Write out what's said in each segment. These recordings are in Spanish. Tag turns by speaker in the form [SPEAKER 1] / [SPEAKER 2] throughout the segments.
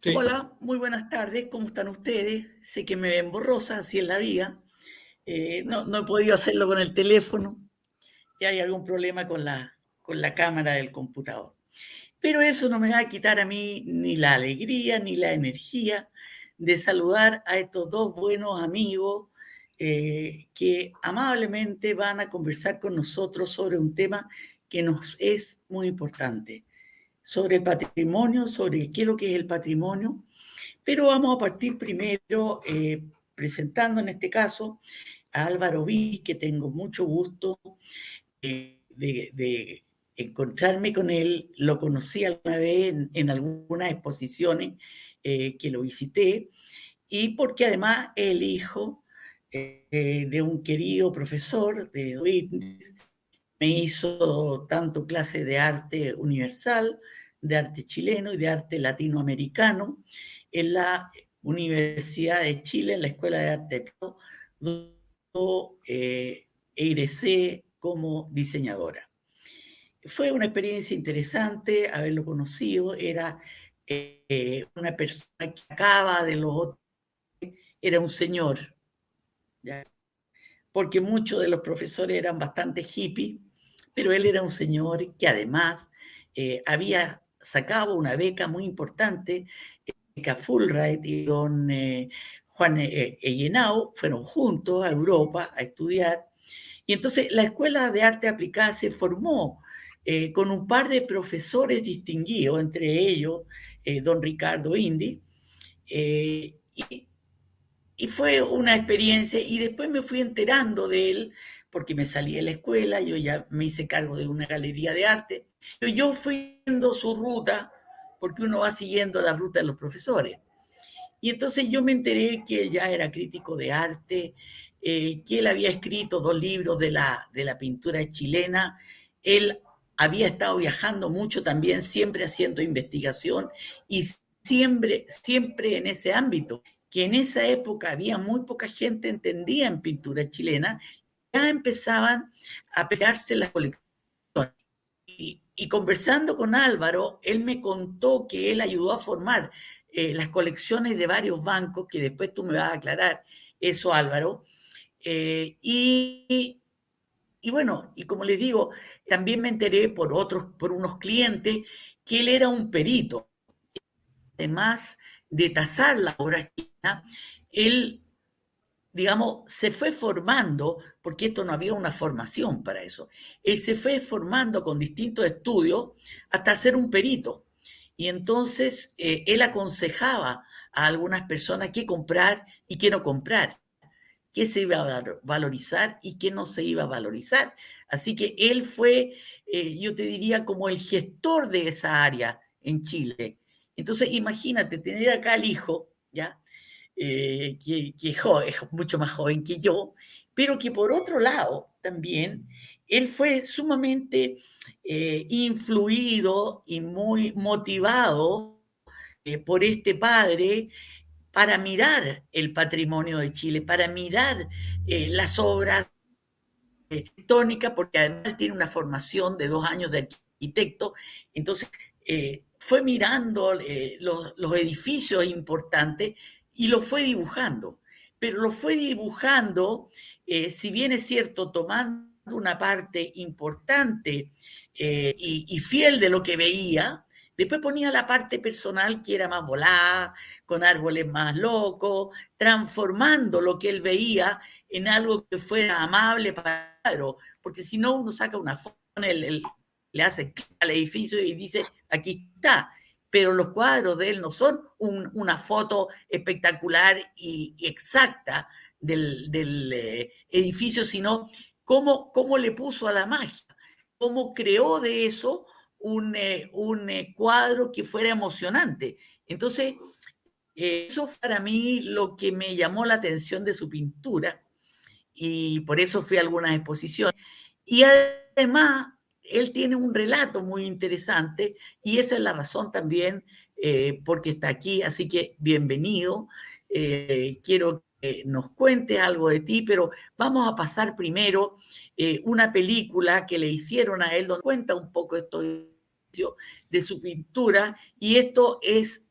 [SPEAKER 1] Sí,
[SPEAKER 2] Hola, muy buenas tardes, ¿cómo están ustedes? Sé que me ven borrosa, así es la vida. No he podido hacerlo con el teléfono y hay algún problema con la cámara del computador. Pero eso no me va a quitar a mí ni la alegría ni la energía de saludar a estos dos buenos amigos que amablemente van a conversar con nosotros sobre un tema que nos es muy importante, sobre el patrimonio, sobre qué es lo que es el patrimonio, pero vamos a partir primero presentando en este caso a Álvaro Ví, que tengo mucho gusto de encontrarme con él. Lo conocí alguna vez en algunas exposiciones que lo visité, y porque además es el hijo de un querido profesor de Whitney. Me hizo tanto clase de arte universal, de arte chileno y de arte latinoamericano en la Universidad de Chile, en la Escuela de Arte de Pau, donde egresé como diseñadora. Fue una experiencia interesante haberlo conocido. Era una persona que acaba de los otros, era un señor, ¿ya? Porque muchos de los profesores eran bastante hippies, pero él era un señor que además había sacado una beca muy importante, beca Fulbright, y don Juan Eguenau fueron juntos a Europa a estudiar. Y entonces la Escuela de Arte Aplicada se formó con un par de profesores distinguidos, entre ellos don Ricardo Indy, y fue una experiencia, y después me fui enterando de él, porque me salí de la escuela, yo ya me hice cargo de una galería de arte, pero yo fui viendo su ruta, porque uno va siguiendo la ruta de los profesores. Y entonces yo me enteré que él ya era crítico de arte, que él había escrito 2 libros de la pintura chilena. Él había estado viajando mucho también, siempre haciendo investigación y siempre en ese ámbito, que en esa época había muy poca gente entendía en pintura chilena. Ya empezaban a pelearse las colecciones. Y conversando con Álvaro, él me contó que él ayudó a formar las colecciones de varios bancos, que después tú me vas a aclarar eso, Álvaro. Y bueno, y como les digo, también me enteré por unos clientes, que él era un perito. Además de tasar la obra china, él, digamos, se fue formando, porque esto no había una formación para eso. Él se fue formando con distintos estudios hasta ser un perito. Y entonces él aconsejaba a algunas personas qué comprar y qué no comprar, qué se iba a valorizar y qué no se iba a valorizar. Así que él fue, yo te diría, como el gestor de esa área en Chile. Entonces, imagínate tener acá al hijo, ¿ya? Que es mucho más joven que yo, pero que por otro lado también él fue sumamente influido y muy motivado por este padre para mirar el patrimonio de Chile, para mirar las obras tónicas, porque además tiene una formación de 2 años de arquitecto. Entonces fue mirando los edificios importantes y los fue dibujando, pero lo fue dibujando, si bien es cierto, tomando una parte importante y fiel de lo que veía. Después ponía la parte personal, que era más volada, con árboles más locos, transformando lo que él veía en algo que fuera amable para el cuadro, porque si no uno saca una foto, le hace clic al edificio y dice, aquí está. Pero los cuadros de él no son una foto espectacular y exacta del edificio, sino cómo le puso a la magia, cómo creó de eso un cuadro que fuera emocionante. Entonces, eso fue para mí lo que me llamó la atención de su pintura, y por eso fui a algunas exposiciones. Y además, él tiene un relato muy interesante, y esa es la razón también porque está aquí. Así que bienvenido. Quiero que nos cuentes algo de ti, pero vamos a pasar primero una película que le hicieron a él, donde cuenta un poco esto de su pintura, y esto es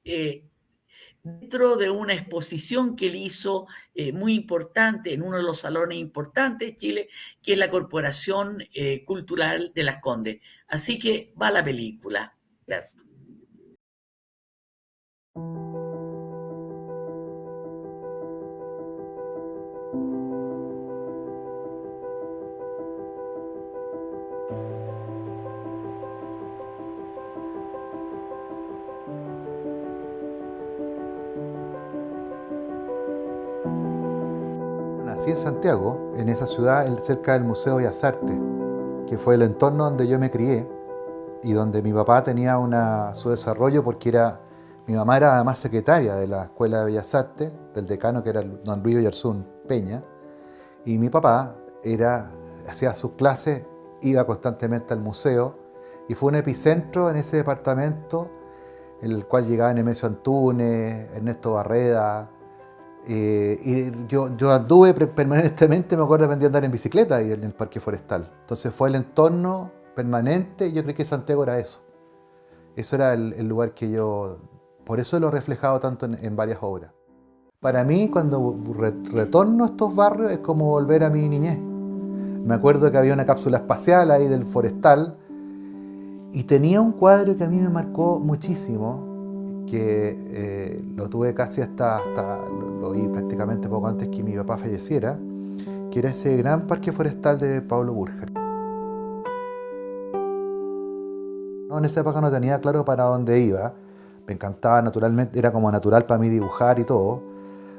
[SPEAKER 2] dentro de una exposición que él hizo muy importante en uno de los salones importantes de Chile, que es la Corporación Cultural de Las Condes. Así que va la película. Gracias.
[SPEAKER 1] Nací en Santiago, en esa ciudad, cerca del Museo de Bellas Artes, que fue el entorno donde yo me crié y donde mi papá tenía su desarrollo porque mi mamá era además secretaria de la Escuela de Bellas Artes, del decano que era el don Luis Oyarzún Peña, y mi papá hacía sus clases, iba constantemente al museo y fue un epicentro en ese departamento en el cual llegaban Nemesio Antunes, Ernesto Barreda. Y yo anduve permanentemente, me acuerdo, aprendí a andar en bicicleta ahí en el Parque Forestal. Entonces fue el entorno permanente y yo creo que Santiago era eso. Eso era el lugar que por eso lo he reflejado tanto en varias obras. Para mí, cuando retorno a estos barrios, es como volver a mi niñez. Me acuerdo que había una cápsula espacial ahí del Forestal y tenía un cuadro que a mí me marcó muchísimo, que lo tuve casi lo vi prácticamente poco antes que mi papá falleciera, que era ese gran parque forestal de Pablo Burger. No, en esa época no tenía claro para dónde iba, me encantaba naturalmente, era como natural para mí dibujar y todo.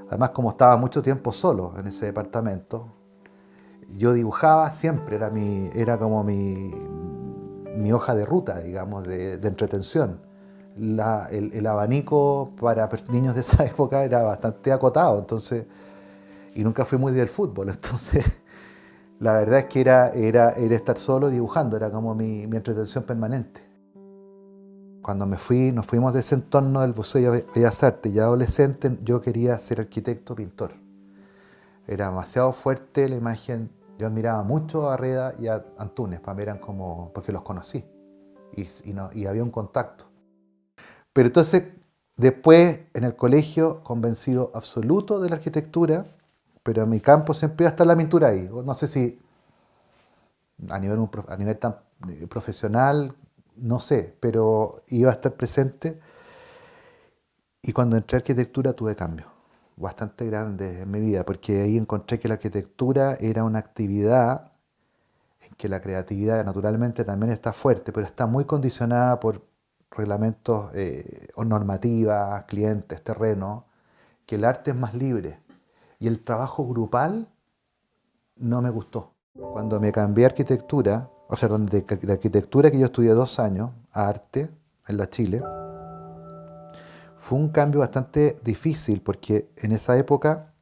[SPEAKER 1] Además, como estaba mucho tiempo solo en ese departamento, yo dibujaba siempre, era como mi hoja de ruta, digamos, de entretención. El abanico para niños de esa época era bastante acotado, entonces, y nunca fui muy del fútbol, entonces la verdad es que era estar solo dibujando, era como mi entretención permanente. Cuando nos fuimos de ese entorno del Museo de Bellas Artes, ya adolescente, yo quería ser arquitecto pintor. Era demasiado fuerte la imagen, yo admiraba mucho a Barreda y a Antunes, para mí eran como, porque los conocí y había un contacto. Pero entonces, después en el colegio, convencido absoluto de la arquitectura, pero en mi campo siempre iba a estar la pintura ahí. No sé si a nivel tan profesional, no sé, pero iba a estar presente. Y cuando entré a arquitectura tuve cambios bastante grandes en mi vida, porque ahí encontré que la arquitectura era una actividad en que la creatividad naturalmente también está fuerte, pero está muy condicionada por reglamentos o normativas, clientes, terrenos, que el arte es más libre. Y el trabajo grupal no me gustó. Cuando me cambié a arquitectura, o sea, de arquitectura que yo estudié 2 años, a arte, en la Chile, fue un cambio bastante difícil porque en esa época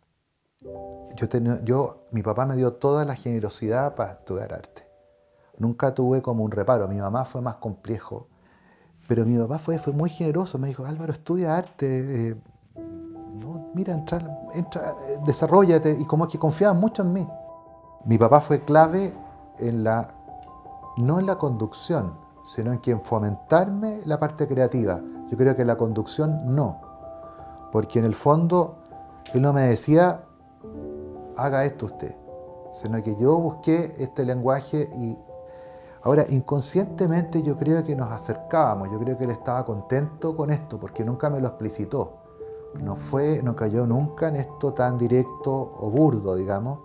[SPEAKER 1] mi papá me dio toda la generosidad para estudiar arte. Nunca tuve como un reparo. Mi mamá fue más complejo, pero mi papá fue muy generoso. Me dijo, Álvaro, estudia arte, no, mira, entra, desarróllate. Y como que confiaba mucho en mí. Mi papá fue clave no en la conducción, sino en fomentarme la parte creativa. Yo creo que la conducción no, porque en el fondo él no me decía, haga esto usted, sino que yo busqué este lenguaje y ahora inconscientemente yo creo que nos acercábamos, yo creo que él estaba contento con esto, porque nunca me lo explicitó. No cayó nunca en esto tan directo o burdo, digamos,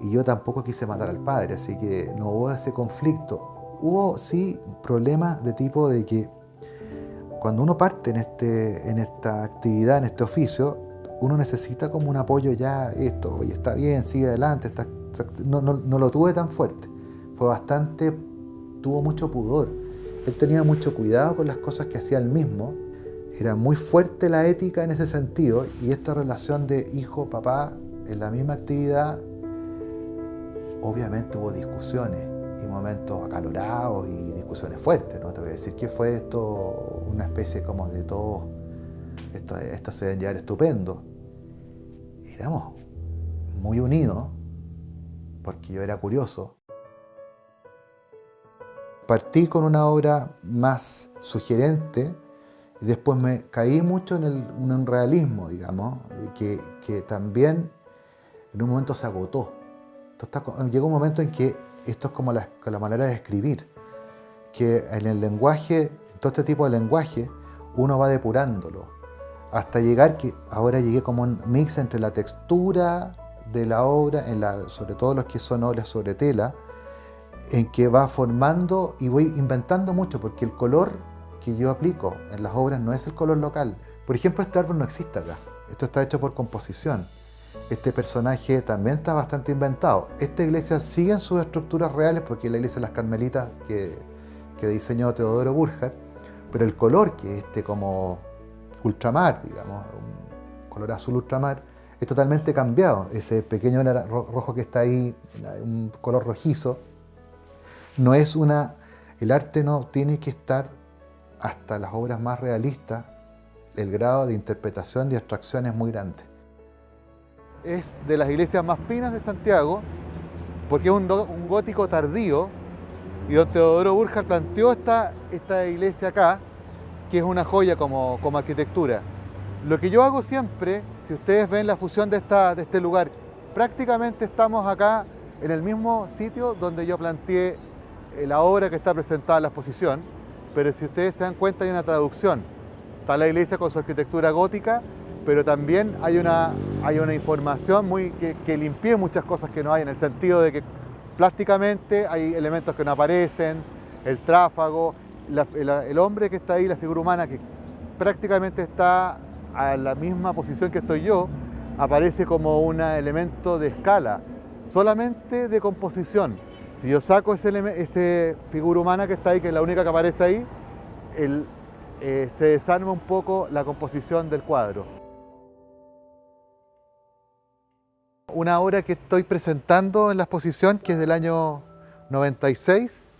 [SPEAKER 1] y yo tampoco quise matar al padre, así que no hubo ese conflicto. Hubo sí problemas de tipo de que cuando uno parte en esta actividad, en este oficio, uno necesita como un apoyo ya, oye, está bien, sigue adelante, no lo tuve tan fuerte, tuvo mucho pudor, él tenía mucho cuidado con las cosas que hacía él mismo, era muy fuerte la ética en ese sentido, y esta relación de hijo-papá en la misma actividad, obviamente hubo discusiones y momentos acalorados y discusiones fuertes, ¿no? Te voy a decir que fue esto una especie como de todo, esto se deben llevar estupendo. Éramos muy unidos, porque yo era curioso. Partí con una obra más sugerente Y después me caí mucho en un realismo, digamos, que también en un momento se agotó. Llegó un momento en que esto es como la manera de escribir, que en el lenguaje, todo este tipo de lenguaje, uno va depurándolo, hasta llegar que ahora llegué como un mix entre la textura de la obra, sobre todo los que son obras sobre tela, en que va formando y voy inventando mucho, porque el color que yo aplico en las obras no es el color local. Por ejemplo, este árbol no existe acá, esto está hecho por composición. Este personaje también está bastante inventado. Esta iglesia sigue en sus estructuras reales, porque es la iglesia de las Carmelitas que diseñó Teodoro Burkhardt, pero el color, que es como ultramar, digamos, un color azul ultramar, es totalmente cambiado. Ese pequeño rojo que está ahí, un color rojizo, no es el arte no tiene que estar hasta las obras más realistas, el grado de interpretación y abstracción es muy grande. Es de las iglesias más finas de Santiago, porque es un gótico tardío, y don Teodoro Burkhardt planteó esta iglesia acá, que es una joya como arquitectura. Lo que yo hago siempre, si ustedes ven la fusión de este lugar, prácticamente estamos acá en el mismo sitio donde yo planteé la obra que está presentada en la exposición, pero si ustedes se dan cuenta hay una traducción. Está la iglesia con su arquitectura gótica, pero también hay una información que limpia muchas cosas que no hay, en el sentido de que plásticamente hay elementos que no aparecen, el tráfago, el hombre que está ahí, la figura humana que prácticamente está a la misma posición que estoy yo, aparece como un elemento de escala, solamente de composición. Si yo saco esa figura humana que está ahí, que es la única que aparece ahí, se desarma un poco la composición del cuadro. Una obra que estoy presentando en la exposición, que es del año 96,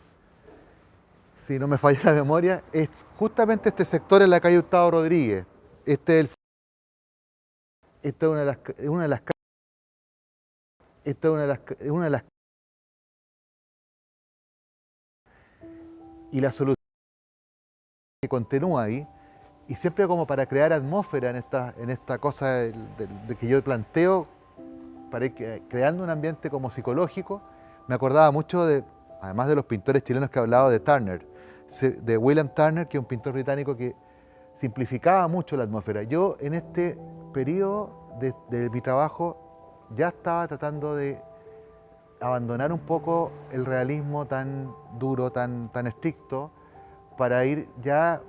[SPEAKER 1] si no me falla la memoria, es justamente este sector en la calle Hurtado Rodríguez. Esta es una de las y la solución que continúa ahí, y siempre como para crear atmósfera en esta cosa de que yo planteo, para ir creando un ambiente como psicológico. Me acordaba mucho además de los pintores chilenos que he hablado, de Turner, de William Turner, que es un pintor británico que simplificaba mucho la atmósfera. Yo en este periodo de mi trabajo ya estaba tratando de abandonar un poco el realismo tan duro, tan estricto, para ir ya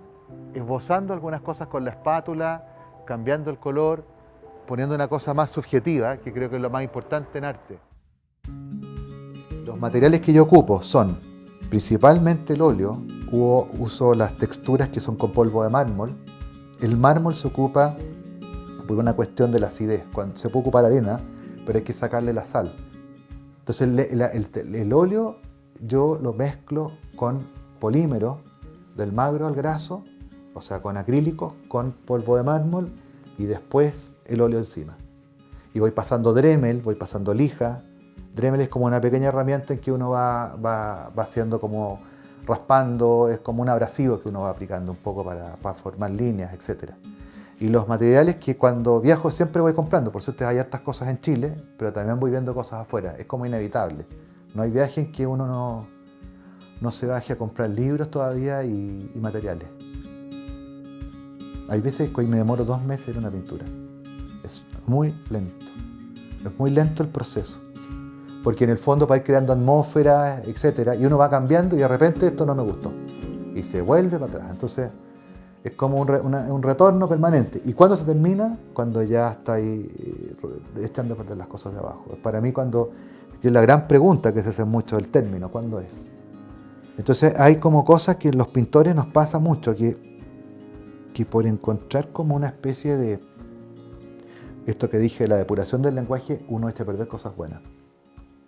[SPEAKER 1] esbozando algunas cosas con la espátula, cambiando el color, poniendo una cosa más subjetiva, que creo que es lo más importante en arte. Los materiales que yo ocupo son principalmente el óleo, uso las texturas que son con polvo de mármol. El mármol se ocupa por una cuestión de la acidez, cuando se puede ocupar arena, pero hay que sacarle la sal. Entonces el óleo yo lo mezclo con polímero, del magro al graso, o sea, con acrílico, con polvo de mármol, y después el óleo encima. Y voy pasando Dremel, voy pasando lija. Dremel es como una pequeña herramienta en que uno va haciendo como raspando, es como un abrasivo que uno va aplicando un poco para formar líneas, etc. Y los materiales que cuando viajo siempre voy comprando, por suerte hay hartas cosas en Chile, pero también voy viendo cosas afuera, es como inevitable. No hay viaje en que uno no se baje a comprar libros todavía y materiales. Hay veces que hoy me demoro 2 meses en una pintura. Es muy lento el proceso. Porque en el fondo para ir creando atmósfera, etc. Y uno va cambiando y de repente esto no me gustó. Y se vuelve para atrás. Entonces es como un retorno permanente. ¿Y cuándo se termina? Cuando ya está ahí echando a perder las cosas de abajo. Para mí que es la gran pregunta que se hace mucho del término, ¿cuándo es? Entonces hay como cosas que en los pintores nos pasa mucho, que por encontrar como una especie de, esto que dije, la depuración del lenguaje, uno echa a perder cosas buenas.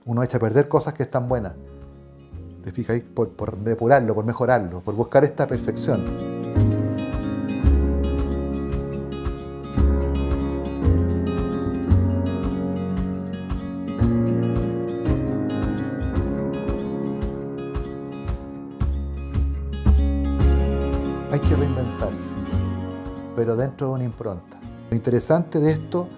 [SPEAKER 1] Uno echa a perder cosas que están buenas. ¿Te fijas? Por depurarlo, por mejorarlo, por buscar esta perfección. Hay que reinventarse. pero dentro de una impronta. Lo interesante de esto,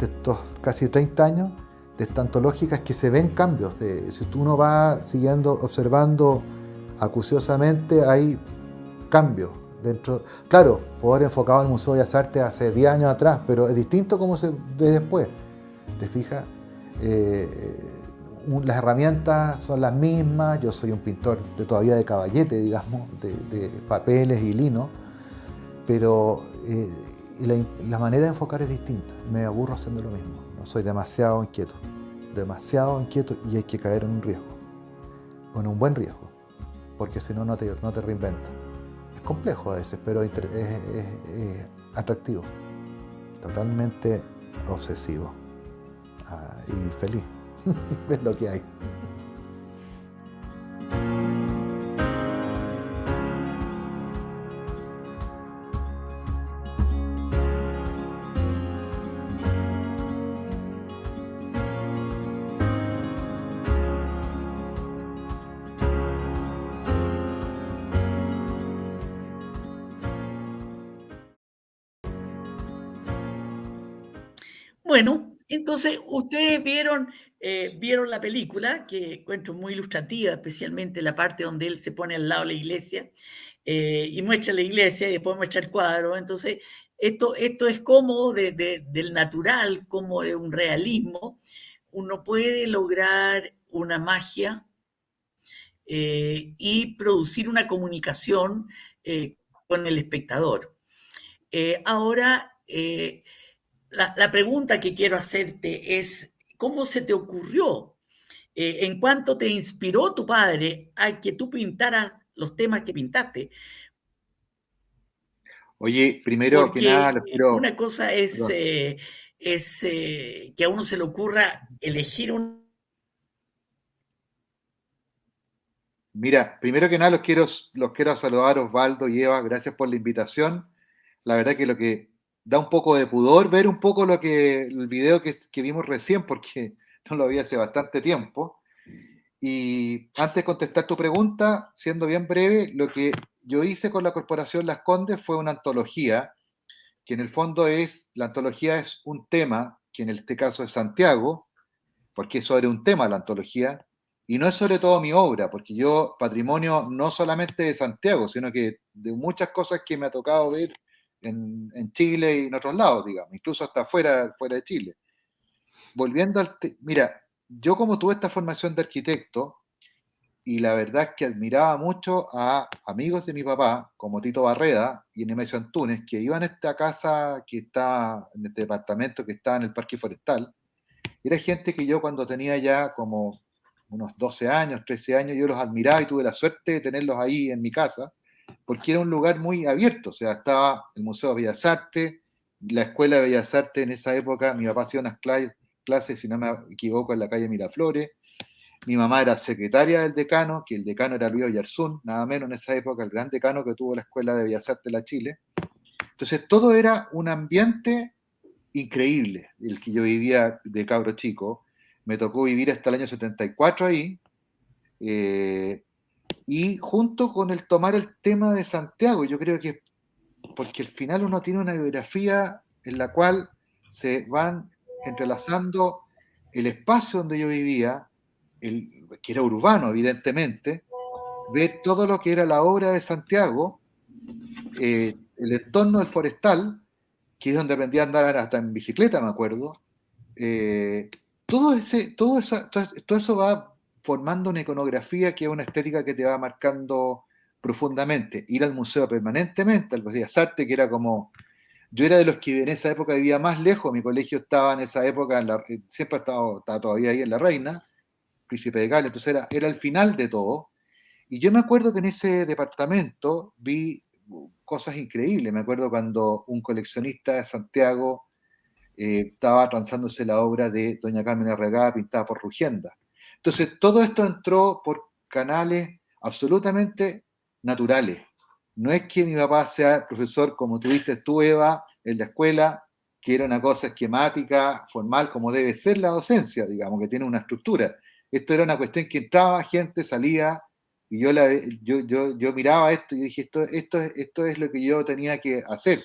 [SPEAKER 1] de estos casi 30 años, de esta antológica, es que se ven cambios. Si uno va siguiendo, observando acuciosamente, hay cambios dentro. Claro, puedo haber enfocado el Museo de Bellas Artes hace 10 años atrás, pero es distinto cómo se ve después. ¿Te fijas? Las herramientas son las mismas. Yo soy un pintor todavía de caballete, digamos, de papeles y lino, pero la manera de enfocar es distinta. Me aburro haciendo lo mismo. No soy demasiado inquieto y hay que caer en un riesgo, en un buen riesgo, porque si no, no te reinventas. Es complejo a veces, pero es atractivo, totalmente obsesivo y feliz. Es lo que hay.
[SPEAKER 2] Bueno, entonces ustedes vieron la película, que encuentro muy ilustrativa, especialmente la parte donde él se pone al lado de la iglesia y muestra la iglesia y después muestra el cuadro. Entonces, esto es como del natural, como de un realismo. Uno puede lograr una magia y producir una comunicación con el espectador. Ahora, la pregunta que quiero hacerte es, ¿cómo se te ocurrió? ¿En cuánto te inspiró tu padre a que tú pintaras los temas que pintaste?
[SPEAKER 3] Oye, primero que nada,
[SPEAKER 2] Porque
[SPEAKER 3] los quiero.
[SPEAKER 2] una cosa
[SPEAKER 3] Perdón.
[SPEAKER 2] es que a uno se le ocurra elegir un...
[SPEAKER 3] Mira, primero que nada, los quiero saludar, Osvaldo y Eva. Gracias por la invitación. La verdad que lo que da un poco de pudor ver un poco el video que vimos recién, porque no lo vi hace bastante tiempo. Y antes de contestar tu pregunta, siendo bien breve, lo que yo hice con la Corporación Las Condes fue una antología, que en el fondo la antología es un tema, que en este caso es Santiago, porque es sobre un tema la antología, y no es sobre todo mi obra, porque yo patrimonio no solamente de Santiago, sino que de muchas cosas que me ha tocado ver en Chile y en otros lados, digamos, incluso hasta fuera de Chile. Volviendo mira, yo como tuve esta formación de arquitecto, y la verdad es que admiraba mucho a amigos de mi papá, como Tito Barreda y Nemesio Antunes, que iban a esta casa que está, en este departamento que está en el Parque Forestal. Era gente que yo cuando tenía ya como unos 12 años, 13 años, yo los admiraba y tuve la suerte de tenerlos ahí en mi casa, porque era un lugar muy abierto, o sea, estaba el Museo de Bellas Artes, la Escuela de Bellas Artes en esa época, mi papá hacía unas clases, si no me equivoco, en la calle Miraflores. Mi mamá era secretaria del decano, que el decano era Luis Oyarzún, nada menos en esa época, el gran decano que tuvo la Escuela de Bellas Artes de la Chile. Entonces todo era un ambiente increíble, el que yo vivía de cabro chico. Me tocó vivir hasta el año 74 ahí, y junto con el tomar el tema de Santiago, yo creo que porque al final uno tiene una biografía en la cual se van entrelazando el espacio donde yo vivía, que era urbano evidentemente, ver todo lo que era la obra de Santiago, el entorno del forestal, que es donde aprendí a andar hasta en bicicleta, me acuerdo. Todo eso va formando una iconografía que es una estética que te va marcando profundamente. Ir al museo permanentemente, al Bellas Artes, que era como... Yo era de los que en esa época vivía más lejos, mi colegio estaba en esa época, siempre estaba todavía ahí en La Reina, Príncipe de Gales, entonces era el final de todo. Y yo me acuerdo que en ese departamento vi cosas increíbles. Me acuerdo cuando un coleccionista de Santiago estaba transándose la obra de Doña Carmen Arregada pintada por Rugienda. Entonces, todo esto entró por canales absolutamente naturales. No es que mi papá sea profesor, como tuviste tú, Eva, en la escuela, que era una cosa esquemática, formal, como debe ser la docencia, digamos, que tiene una estructura. Esto era una cuestión que entraba gente, salía, y yo miraba esto y dije, esto es lo que yo tenía que hacer.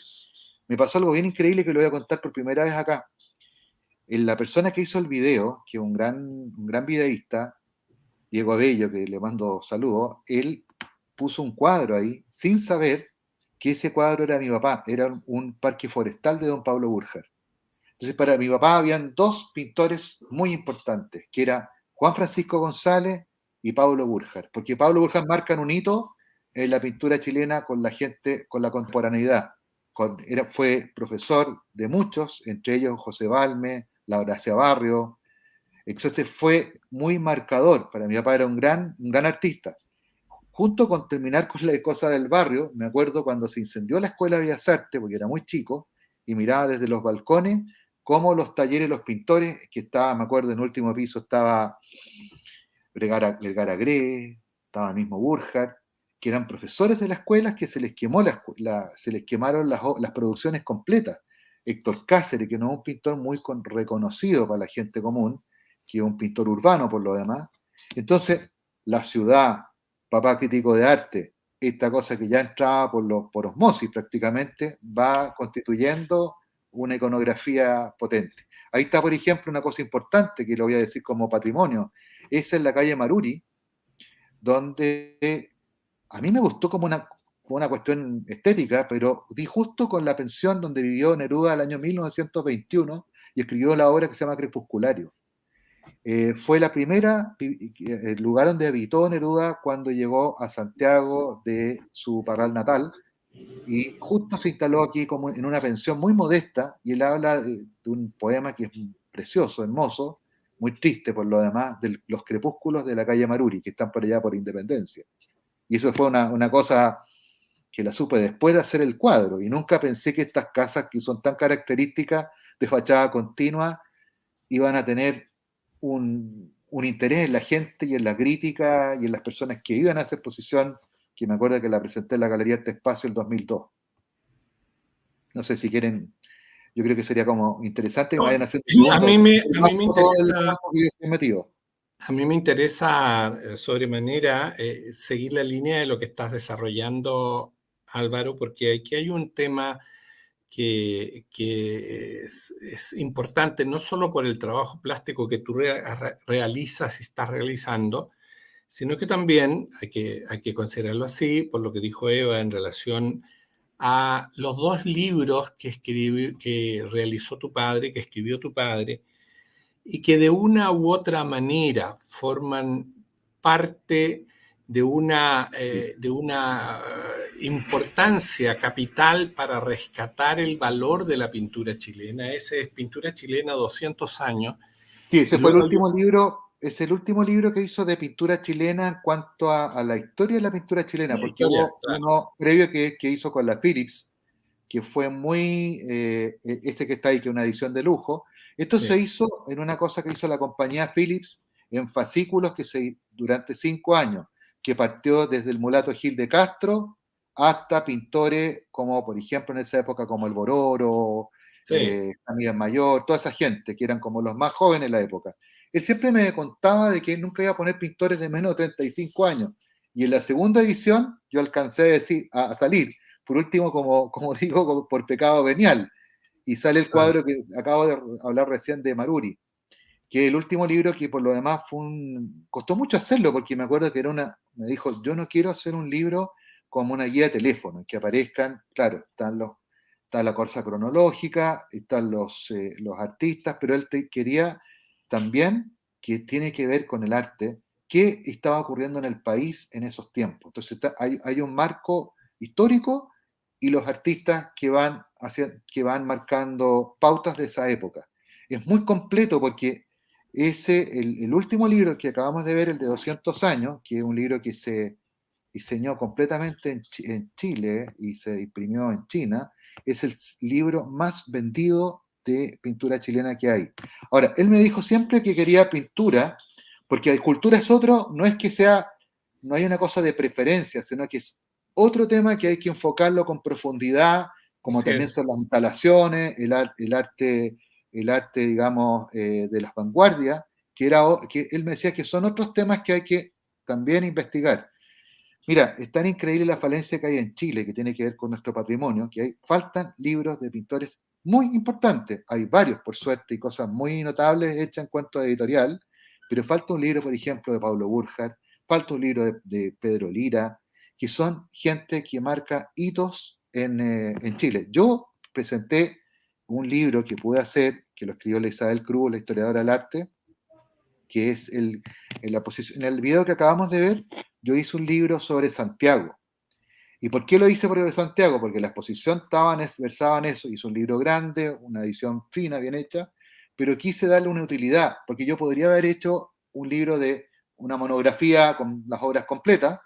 [SPEAKER 3] me pasó algo bien increíble que lo voy a contar por primera vez acá. La persona que hizo el video, que es un gran videísta, Diego Abello, que le mando saludos, él puso un cuadro ahí sin saber que ese cuadro era mi papá, era un parque forestal de don Pablo Burjar. Entonces, para mi papá habían dos pintores muy importantes, que era Juan Francisco González y Pablo Burjar, porque Pablo Burjar marca un hito en la pintura chilena con la gente, con la contemporaneidad. Fue profesor de muchos, entre ellos José Balme, La Horacia Barrio. Entonces fue muy marcador. Para mi papá era un gran artista. Junto con terminar con la cosa del barrio, me acuerdo cuando se incendió la Escuela de Bellas Artes, porque era muy chico, y miraba desde los balcones cómo los talleres, los pintores, que estaba, me acuerdo, en el último piso estaba Vergara Gré, estaba el mismo Burjar, que eran profesores de la escuela, que se les se les quemaron las producciones completas. Héctor Cáceres, que no es un pintor muy reconocido para la gente común, que es un pintor urbano por lo demás. Entonces, la ciudad, papá crítico de arte, esta cosa que ya entraba por osmosis prácticamente, va constituyendo una iconografía potente. Ahí está, por ejemplo, una cosa importante que lo voy a decir como patrimonio. Esa es la calle Maruri, donde a mí me gustó como una cuestión estética, pero di justo con la pensión donde vivió Neruda el año 1921 y escribió la obra que se llama Crepusculario. Fue el lugar donde habitó Neruda cuando llegó a Santiago de su parral natal, y justo se instaló aquí como en una pensión muy modesta, y él habla de un poema que es precioso, hermoso, muy triste por lo demás, de los crepúsculos de la calle Maruri, que están por allá por Independencia. Y eso fue una cosa que la supe después de hacer el cuadro, y nunca pensé que estas casas que son tan características de fachada continua iban a tener un interés en la gente y en la crítica y en las personas que iban a esa exposición, que me acuerdo que la presenté en la Galería Arte Espacio el 2002. No sé si quieren, yo creo que sería como interesante que me vayan haciendo
[SPEAKER 4] A
[SPEAKER 3] preguntas.
[SPEAKER 4] a mí me interesa,
[SPEAKER 3] Metido.
[SPEAKER 4] a mí me interesa sobremanera seguir la línea de lo que estás desarrollando, Álvaro, porque aquí hay un tema que es importante, no solo por el trabajo plástico que tú realizas y estás realizando, sino que también hay que considerarlo así, por lo que dijo Eva en relación a los dos libros que realizó tu padre, que escribió tu padre, y que de una u otra manera forman parte de una importancia capital para rescatar el valor de la pintura chilena. Esa es Pintura Chilena 200 años.
[SPEAKER 3] Sí, ese
[SPEAKER 4] Y
[SPEAKER 3] fue el
[SPEAKER 4] luego
[SPEAKER 3] último libro, es el último libro que hizo de pintura chilena en cuanto a la historia de la pintura chilena,
[SPEAKER 4] la
[SPEAKER 3] porque
[SPEAKER 4] historia,
[SPEAKER 3] hubo
[SPEAKER 4] claro.
[SPEAKER 3] uno previo que hizo con la Philips, que fue ese que está ahí, que es una edición de lujo. Esto
[SPEAKER 4] Sí.
[SPEAKER 3] se hizo en una cosa que hizo la compañía Philips en fascículos durante 5 años, que partió desde el mulato Gil de Castro hasta pintores como, por ejemplo, en esa época, como el Bororo,
[SPEAKER 4] Sí.
[SPEAKER 3] Camila Mayor, toda esa gente, que eran como los más jóvenes en la época. Él siempre me contaba de que él nunca iba a poner pintores de menos de 35 años. Y en la segunda edición yo alcancé a salir, por último, como digo, por pecado venial. Y sale el cuadro que acabo de hablar recién de Maruri, que es el último libro que por lo demás costó mucho hacerlo, porque me acuerdo que me dijo, yo no quiero hacer un libro como una guía de teléfono, en que aparezcan, claro, está la cosa cronológica, están los artistas, pero él quería también que tiene que ver con el arte, qué estaba ocurriendo en el país en esos tiempos. Entonces hay un marco histórico y los artistas que van marcando pautas de esa época. Es muy completo porque el último libro que acabamos de ver, el de 200 años, que es un libro que se diseñó completamente en Chile y se imprimió en China, es el libro más vendido de pintura chilena que hay. Ahora, él me dijo siempre que quería pintura, porque la escultura es otro, no hay una cosa de preferencia, sino que es otro tema que hay que enfocarlo con profundidad, como
[SPEAKER 4] Así
[SPEAKER 3] también
[SPEAKER 4] es.
[SPEAKER 3] son las instalaciones, el arte, digamos, de las vanguardias, que él me decía que son otros temas que hay que también investigar. Mira, es tan increíble la falencia que hay en Chile, que tiene que ver con nuestro patrimonio, que faltan libros de pintores muy importantes. Hay varios, por suerte, y cosas muy notables hechas en cuanto a editorial, pero falta un libro, por ejemplo, de Pablo Burjar, falta un libro de Pedro Lira, que son gente que marca hitos en Chile. Yo presenté un libro que pude hacer, que lo escribió la Isabel Cruz, la historiadora del arte, que es en el video que acabamos de ver, yo hice un libro sobre Santiago. ¿Y por qué lo hice sobre Santiago? Porque la exposición versaba en eso, hice un libro grande, una edición fina, bien hecha, pero quise darle una utilidad, porque yo podría haber hecho un libro de una monografía con las obras completas,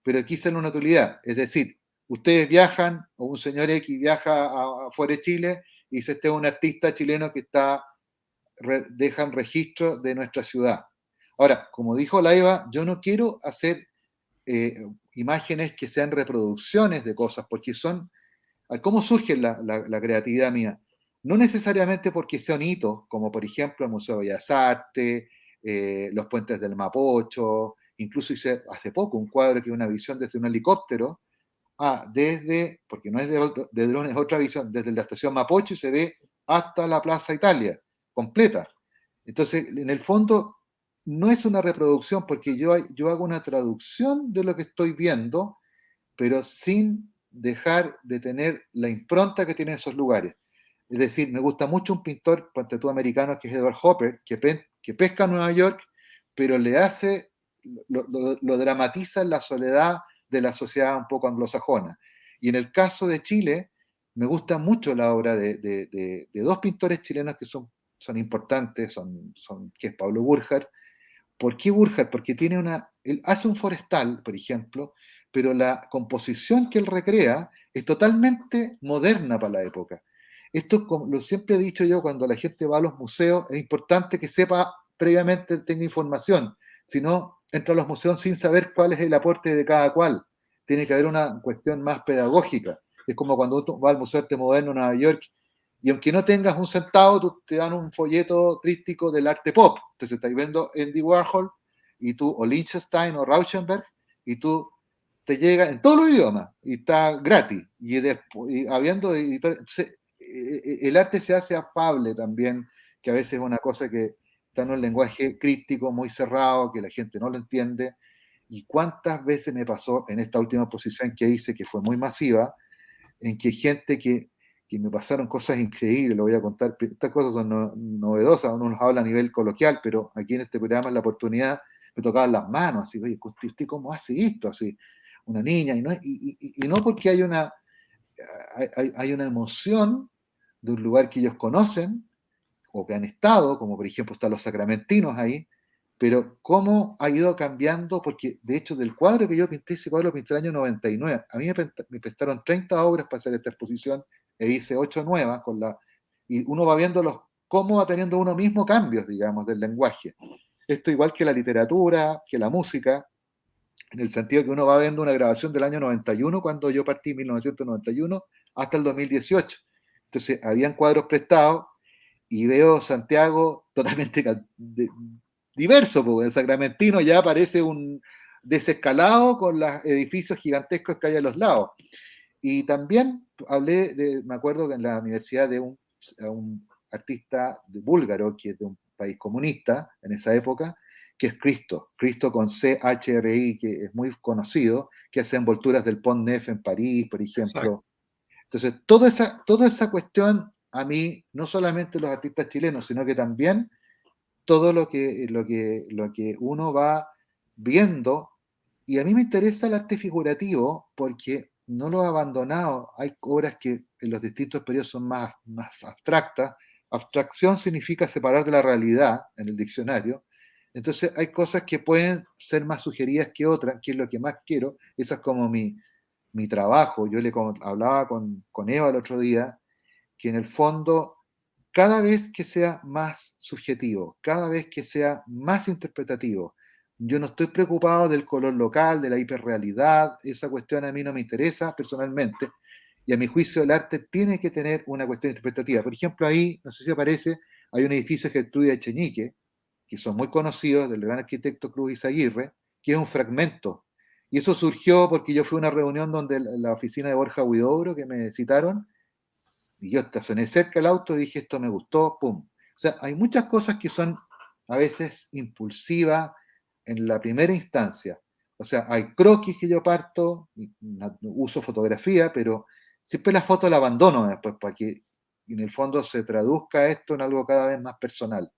[SPEAKER 3] pero quise darle una utilidad. Es decir, ustedes viajan, o un señor X viaja afuera de Chile, y dice, este es un artista chileno que dejan registro de nuestra ciudad. Ahora, como dijo Laiva, yo no quiero hacer imágenes que sean reproducciones de cosas, porque son, ¿cómo surge la creatividad mía? No necesariamente porque sea un hito, como por ejemplo el Museo de Bellas Artes, los puentes del Mapocho, incluso hice hace poco un cuadro que es una visión desde un helicóptero, porque no es de drones, es otra visión, desde la estación Mapocho y se ve hasta la Plaza Italia, completa. Entonces, en el fondo, no es una reproducción porque yo hago una traducción de lo que estoy viendo, pero sin dejar de tener la impronta que tienen esos lugares. Es decir, me gusta mucho un pintor, ponte tú americano, que es Edward Hopper, que pesca en Nueva York, pero lo dramatiza en la soledad de la sociedad un poco anglosajona. Y en el caso de Chile, me gusta mucho la obra de dos pintores chilenos que son importantes, que es Pablo Burjar. ¿Por qué Burjar? Porque él hace un forestal, por ejemplo, pero la composición que él recrea es totalmente moderna para la época. Esto, como lo siempre he dicho yo, cuando la gente va a los museos, es importante que sepa previamente, tenga información. Si no, entra a los museos sin saber cuál es el aporte de cada cual. Tiene que haber una cuestión más pedagógica. Es como cuando uno va al Museo de Arte Moderno en Nueva York y aunque no tengas un centavo, te dan un folleto tríptico del arte pop. Entonces estáis viendo Andy Warhol y tú, o Lichtenstein o Rauschenberg, y tú te llega en todos los idiomas y está gratis. Y habiendo editores, entonces, el arte se hace afable también, que a veces es una cosa que está en un lenguaje críptico muy cerrado, que la gente no lo entiende. Y cuántas veces me pasó en esta última exposición que hice, que fue muy masiva, en que gente que me pasaron cosas increíbles, lo voy a contar, estas cosas son novedosas, uno nos habla a nivel coloquial, pero aquí en este programa, en la oportunidad, me tocaban las manos, así, oye, ¿usted cómo hace esto? Así, una niña, y no porque hay una emoción de un lugar que ellos conocen, o que han estado, como por ejemplo están los sacramentinos ahí, pero cómo ha ido cambiando, porque de hecho del cuadro que yo pinté, ese cuadro lo pinté el año 99, a mí me prestaron 30 obras para hacer esta exposición, e hice 8 nuevas, y uno va viendo cómo va teniendo uno mismo cambios, digamos, del lenguaje. Esto igual que la literatura, que la música, en el sentido que uno va viendo una grabación del año 91, cuando yo partí en 1991, hasta el 2018. Entonces, habían cuadros prestados, y veo Santiago totalmente diverso, porque el Sacramentino ya parece un desescalado con los edificios gigantescos que hay a los lados. Y también me acuerdo que en la universidad de un artista búlgaro, que es de un país comunista en esa época, que es Cristo con CHRI, que es muy conocido, que hace envolturas del Pont Neuf en París, por
[SPEAKER 4] Exacto.
[SPEAKER 3] ejemplo. Entonces, toda esa cuestión, a mí, no solamente los artistas chilenos, sino que también todo lo que uno va viendo, y a mí me interesa el arte figurativo porque no lo he abandonado. Hay obras que en los distintos periodos son más abstractas. Abstracción significa separar de la realidad en el diccionario. Entonces hay cosas que pueden ser más sugeridas que otras, que es lo que más quiero. Esa es como mi trabajo. Yo hablaba con Eva el otro día, que en el fondo, cada vez que sea más subjetivo, cada vez que sea más interpretativo, yo no estoy preocupado del color local, de la hiperrealidad, esa cuestión a mí no me interesa personalmente, y a mi juicio el arte tiene que tener una cuestión interpretativa. Por ejemplo, ahí, no sé si aparece, hay un edificio de Gertrudis Echenique, que son muy conocidos, del gran arquitecto Cruz Izaguirre, que es un fragmento, Y eso surgió porque yo fui a una reunión donde la oficina de Borja Huidobro, que me citaron, y yo estacioné cerca el auto y dije, esto me gustó, pum. O sea, hay muchas cosas que son a veces impulsivas en la primera instancia. O sea, hay croquis que yo parto, uso fotografía, pero siempre la foto la abandono después para que en el fondo se traduzca esto en algo cada vez más personal.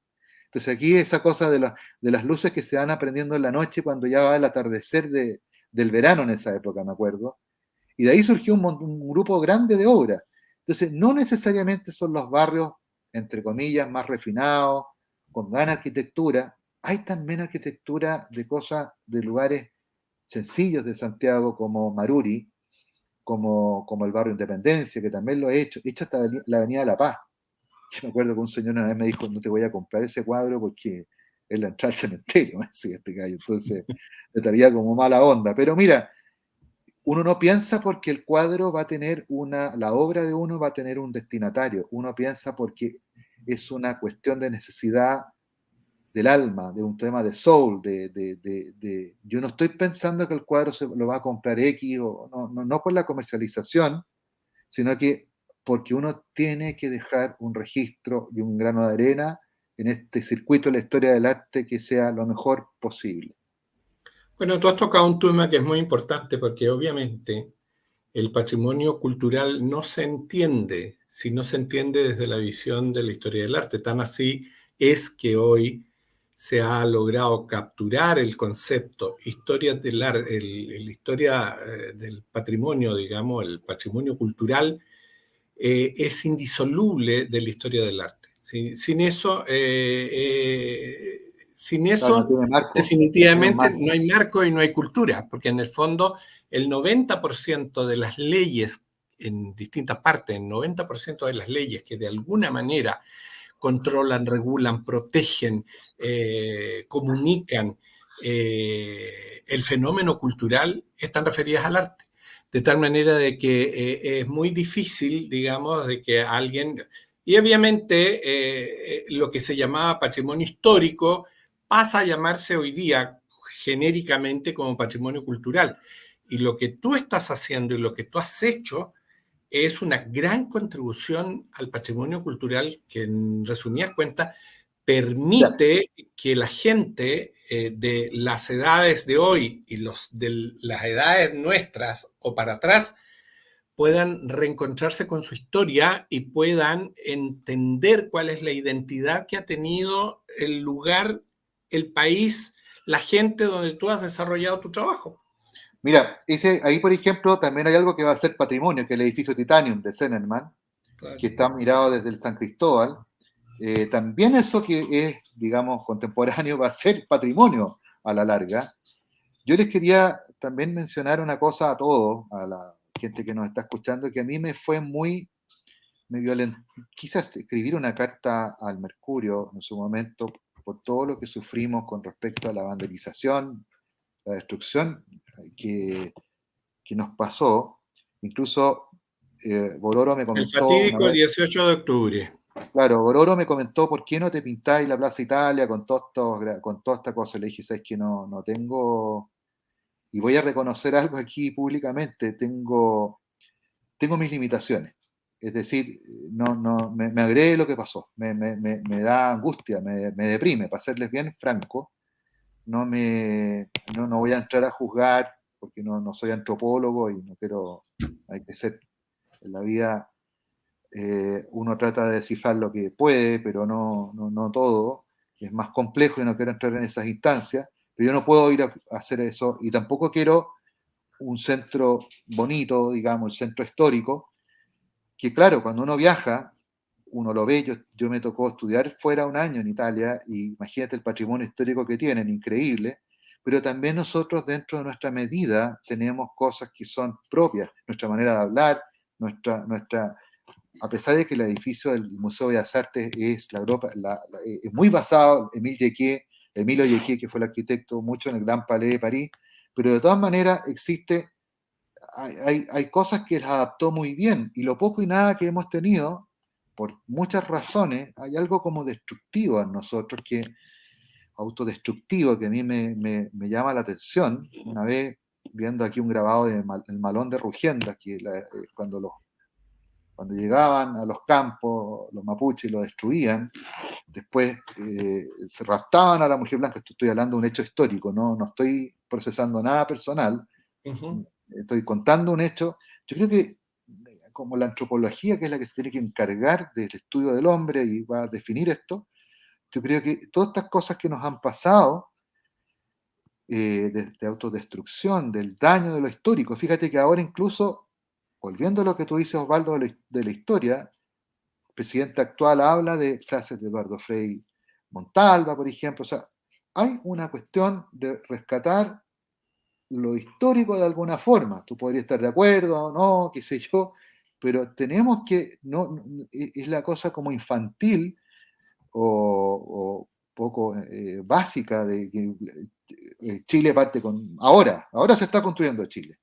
[SPEAKER 3] Entonces aquí esa cosa de las luces que se van aprendiendo en la noche cuando ya va el atardecer del verano en esa época, me acuerdo. Y de ahí surgió un grupo grande de obras. Entonces, no necesariamente son los barrios, entre comillas, más refinados, con gran arquitectura. Hay también arquitectura de cosas, de lugares sencillos de Santiago, como Maruri, como el barrio Independencia, que también lo he hecho hasta la Avenida La Paz. Yo me acuerdo que un señor una vez me dijo, no te voy a comprar ese cuadro porque es la entrada al cementerio, me decía este gallo. Entonces, le traía como mala onda. Pero mira, uno no piensa porque el cuadro va a tener la obra de uno va a tener un destinatario. Uno piensa porque es una cuestión de necesidad del alma, de un tema de soul, yo no estoy pensando que el cuadro se lo va a comprar X, o no por la comercialización, sino que porque uno tiene que dejar un registro y un grano de arena en este circuito de la historia del arte que sea lo mejor posible.
[SPEAKER 4] Bueno, tú has tocado un tema que es muy importante porque obviamente el patrimonio cultural no se entiende si no se entiende desde la visión de la historia del arte. Tan así es que hoy se ha logrado capturar el concepto historia del arte, historia del patrimonio, digamos, el patrimonio cultural es indisoluble de la historia del arte. Sin
[SPEAKER 3] Claro, no
[SPEAKER 4] eso,
[SPEAKER 3] tiene marco, no tiene un
[SPEAKER 4] definitivamente
[SPEAKER 3] marco.
[SPEAKER 4] no hay marco y no hay cultura, porque en el fondo el 90% de las leyes en distintas partes, el 90% de las leyes que de alguna manera controlan, regulan, protegen, comunican el fenómeno cultural, están referidas al arte. De tal manera de que es muy difícil, digamos, de que alguien... Y obviamente lo que se llamaba patrimonio histórico pasa a llamarse hoy día genéricamente como patrimonio cultural. Y lo que tú estás haciendo y lo que tú has hecho es una gran contribución al patrimonio cultural que, en resumidas cuentas,
[SPEAKER 3] Mira,
[SPEAKER 4] permite que la gente de las edades de hoy y de las edades nuestras o para atrás puedan reencontrarse con su historia y puedan entender cuál es la identidad que ha tenido el lugar, el país, la gente donde tú has desarrollado tu trabajo.
[SPEAKER 3] mira, ahí por ejemplo también hay algo que va a ser patrimonio, que es el edificio Titanium de Zenerman,
[SPEAKER 4] Claro.
[SPEAKER 3] que está mirado desde el San Cristóbal. También eso que es, digamos, contemporáneo va a ser patrimonio a la larga. Yo les quería también mencionar una cosa a todos, a la gente que nos está escuchando, que a mí me fue me violentó. Quise escribir una carta al Mercurio en su momento por todo lo que sufrimos con respecto a la vandalización, la destrucción que, que nos pasó. Incluso Bororo me
[SPEAKER 4] El
[SPEAKER 3] comentó una
[SPEAKER 4] fatídico
[SPEAKER 3] vez,
[SPEAKER 4] 18 de octubre.
[SPEAKER 3] claro, Bororo me comentó, ¿por qué no te pintáis la Plaza Italia con toda esta cosa? Le dije, ¿sabes que no tengo, y voy a reconocer algo aquí públicamente, tengo mis limitaciones. Es decir, me agrede lo que pasó, me da angustia, me deprime, para serles bien franco. No voy a entrar a juzgar porque no soy antropólogo y no quiero, hay que ser, en la vida uno trata de descifrar lo que puede, pero no todo, que es más complejo y no quiero entrar en esas instancias, pero yo no puedo ir a hacer eso y tampoco quiero un centro bonito, digamos, el centro histórico, que claro, cuando uno viaja, uno lo ve, yo me tocó estudiar fuera un año en Italia y imagínate el patrimonio histórico que tienen, increíble, pero también nosotros dentro de nuestra medida tenemos cosas que son propias, nuestra manera de hablar, a pesar de que el edificio del Museo de Bellas Artes es, es muy basado en Emilio Yequé, que fue el arquitecto mucho en el Gran Palais de París, pero de todas maneras hay cosas que las adaptó muy bien y lo poco y nada que hemos tenido, por muchas razones, hay algo como destructivo en nosotros, autodestructivo, que a mí me llama la atención. Una vez viendo aquí un grabado de El Malón de Rugiendas, que cuando llegaban a los campos, los mapuches lo destruían, después se raptaban a la mujer blanca. Estoy hablando de un hecho histórico, no estoy procesando nada personal, estoy contando un hecho. Yo creo que como la antropología, que es la que se tiene que encargar del estudio del hombre y va a definir esto, yo creo que todas estas cosas que nos han pasado, de autodestrucción, del daño de lo histórico, fíjate que ahora incluso, volviendo a lo que tú dices, Osvaldo, de la historia, el presidente actual habla de frases de Eduardo Frei Montalva, por ejemplo. O sea, hay una cuestión de rescatar lo histórico de alguna forma. Tú podrías estar de acuerdo o no, qué sé yo, pero tenemos que, es la cosa como infantil o poco básica de que Chile parte con... Ahora se está construyendo Chile.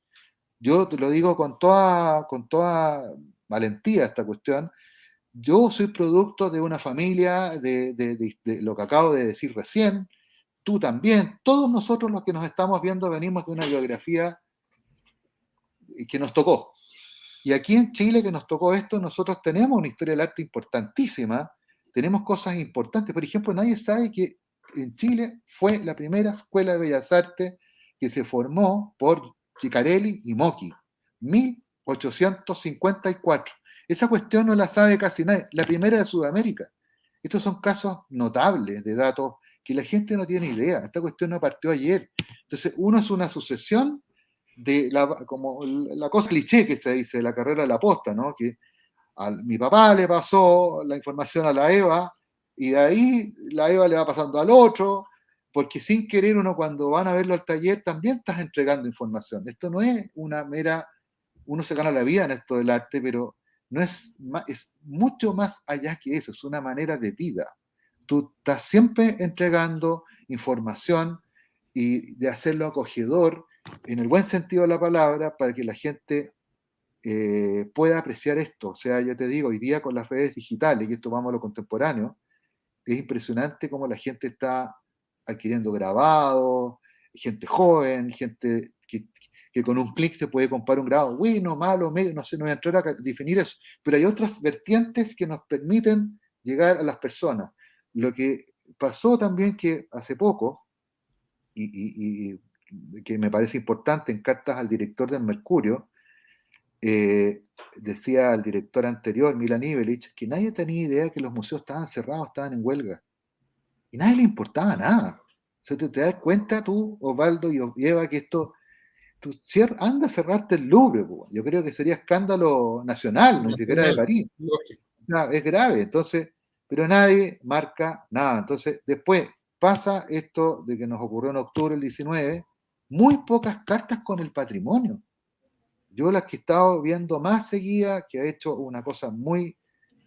[SPEAKER 3] Yo te lo digo con toda valentía esta cuestión. Yo soy producto de una familia, de lo que acabo de decir recién, tú también, todos nosotros los que nos estamos viendo venimos de una biografía que nos tocó. Y aquí en Chile, que nos tocó esto, nosotros tenemos una historia del arte importantísima, tenemos cosas importantes. Por ejemplo, nadie sabe que en Chile fue la primera escuela de bellas artes que se formó por Chicarelli y Mochi, 1854. Esa cuestión no la sabe casi nadie, la primera de Sudamérica. Estos son casos notables de datos que la gente no tiene idea. Esta cuestión no partió ayer. Entonces, uno es una sucesión de como la cosa cliché que se dice de la carrera de la posta, ¿no? Que mi papá le pasó la información a la Eva y de ahí la Eva le va pasando al otro, porque sin querer uno cuando van a verlo al taller también estás entregando información. Esto no es una mera, uno se gana la vida en esto del arte, pero no es mucho más allá que eso, es una manera de vida. Tú estás siempre entregando información y de hacerlo acogedor en el buen sentido de la palabra para que la gente pueda apreciar esto. O sea, yo te digo, hoy día con las redes digitales, y esto vamos a lo contemporáneo, es impresionante cómo la gente está adquiriendo grabados, gente joven, gente que con un clic se puede comprar un grabado bueno, malo, medio, no sé, no voy a entrar a definir eso, pero hay otras vertientes que nos permiten llegar a las personas. Lo que pasó también que hace poco, y que me parece importante en cartas al director del Mercurio, decía el director anterior, Milan Ivelic, que nadie tenía idea que los museos estaban cerrados, estaban en huelga. Y nadie le importaba nada. O sea, te das cuenta tú, Osvaldo y Eva, que esto, anda a cerrarte el Louvre, po. Yo creo que sería escándalo nacional, ni siquiera de París. No, es grave, entonces, pero nadie marca nada. Entonces, después pasa esto de que nos ocurrió en octubre del 19, muy pocas cartas con el patrimonio. Yo las que he estado viendo más seguida, que ha hecho una cosa muy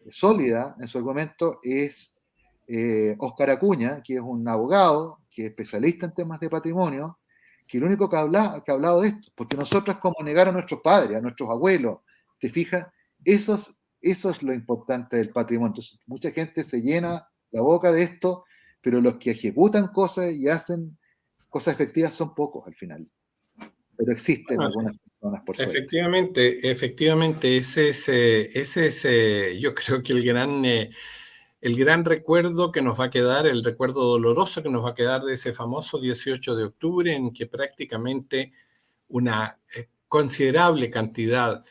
[SPEAKER 3] sólida en su argumento, es Óscar Acuña, que es un abogado, que es especialista en temas de patrimonio, que lo único que ha hablado de esto, porque nosotros como negar a nuestros padres, a nuestros abuelos, ¿te fijas? Eso es lo importante del patrimonio. Entonces, mucha gente se llena la boca de esto, pero los que ejecutan cosas y hacen cosas efectivas son pocos al final. Pero existen algunas personas, por suerte.
[SPEAKER 4] Efectivamente, ese es yo creo que el gran recuerdo que nos va a quedar, el recuerdo doloroso que nos va a quedar de ese famoso 18 de octubre, en que prácticamente una considerable cantidad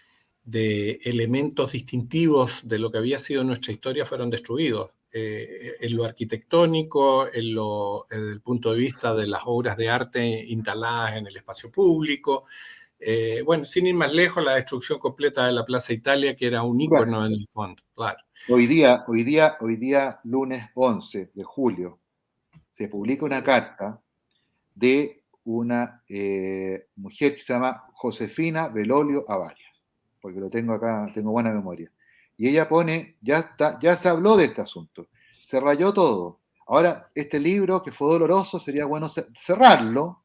[SPEAKER 4] de elementos distintivos de lo que había sido nuestra historia fueron destruidos. En lo arquitectónico, desde el punto de vista de las obras de arte instaladas en el espacio público. Bueno, sin ir más lejos, la destrucción completa de la Plaza Italia, que era un ícono en el fondo, claro.
[SPEAKER 3] Hoy día, lunes 11 de julio, se publica una carta de una mujer que se llama Josefina Belolio Avaria, porque lo tengo acá, tengo buena memoria. Y ella pone, ya se habló de este asunto, se rayó todo. Ahora, este libro que fue doloroso, sería bueno cerrarlo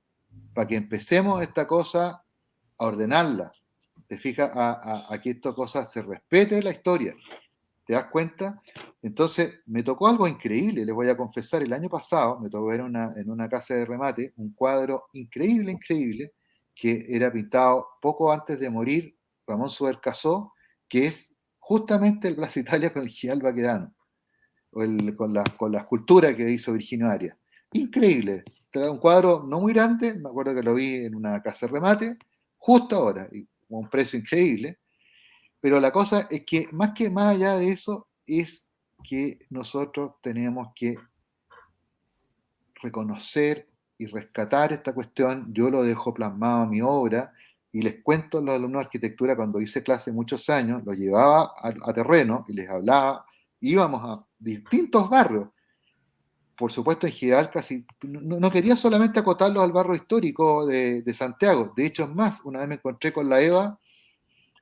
[SPEAKER 3] para que empecemos esta cosa a ordenarla. Te fijas, a que esta cosa se respete la historia. ¿Te das cuenta? Entonces, me tocó algo increíble, les voy a confesar, el año pasado me tocó ver en una casa de remate un cuadro increíble, que era pintado poco antes de morir Ramón Subercaseaux, que es justamente el Plaza Italia con el Gial Baquedano, con la escultura que hizo Virginio Arias. Increíble. Un cuadro no muy grande, me acuerdo que lo vi en una casa de remate, justo ahora, y con un precio increíble. Pero la cosa es que más allá de eso, es que nosotros tenemos que reconocer y rescatar esta cuestión. Yo lo dejo plasmado en mi obra y les cuento a los alumnos de arquitectura, cuando hice clase muchos años, los llevaba a terreno y les hablaba, íbamos a distintos barrios. Por supuesto, en general casi, no quería solamente acotarlos al barrio histórico de Santiago. De hecho, es más, una vez me encontré con la Eva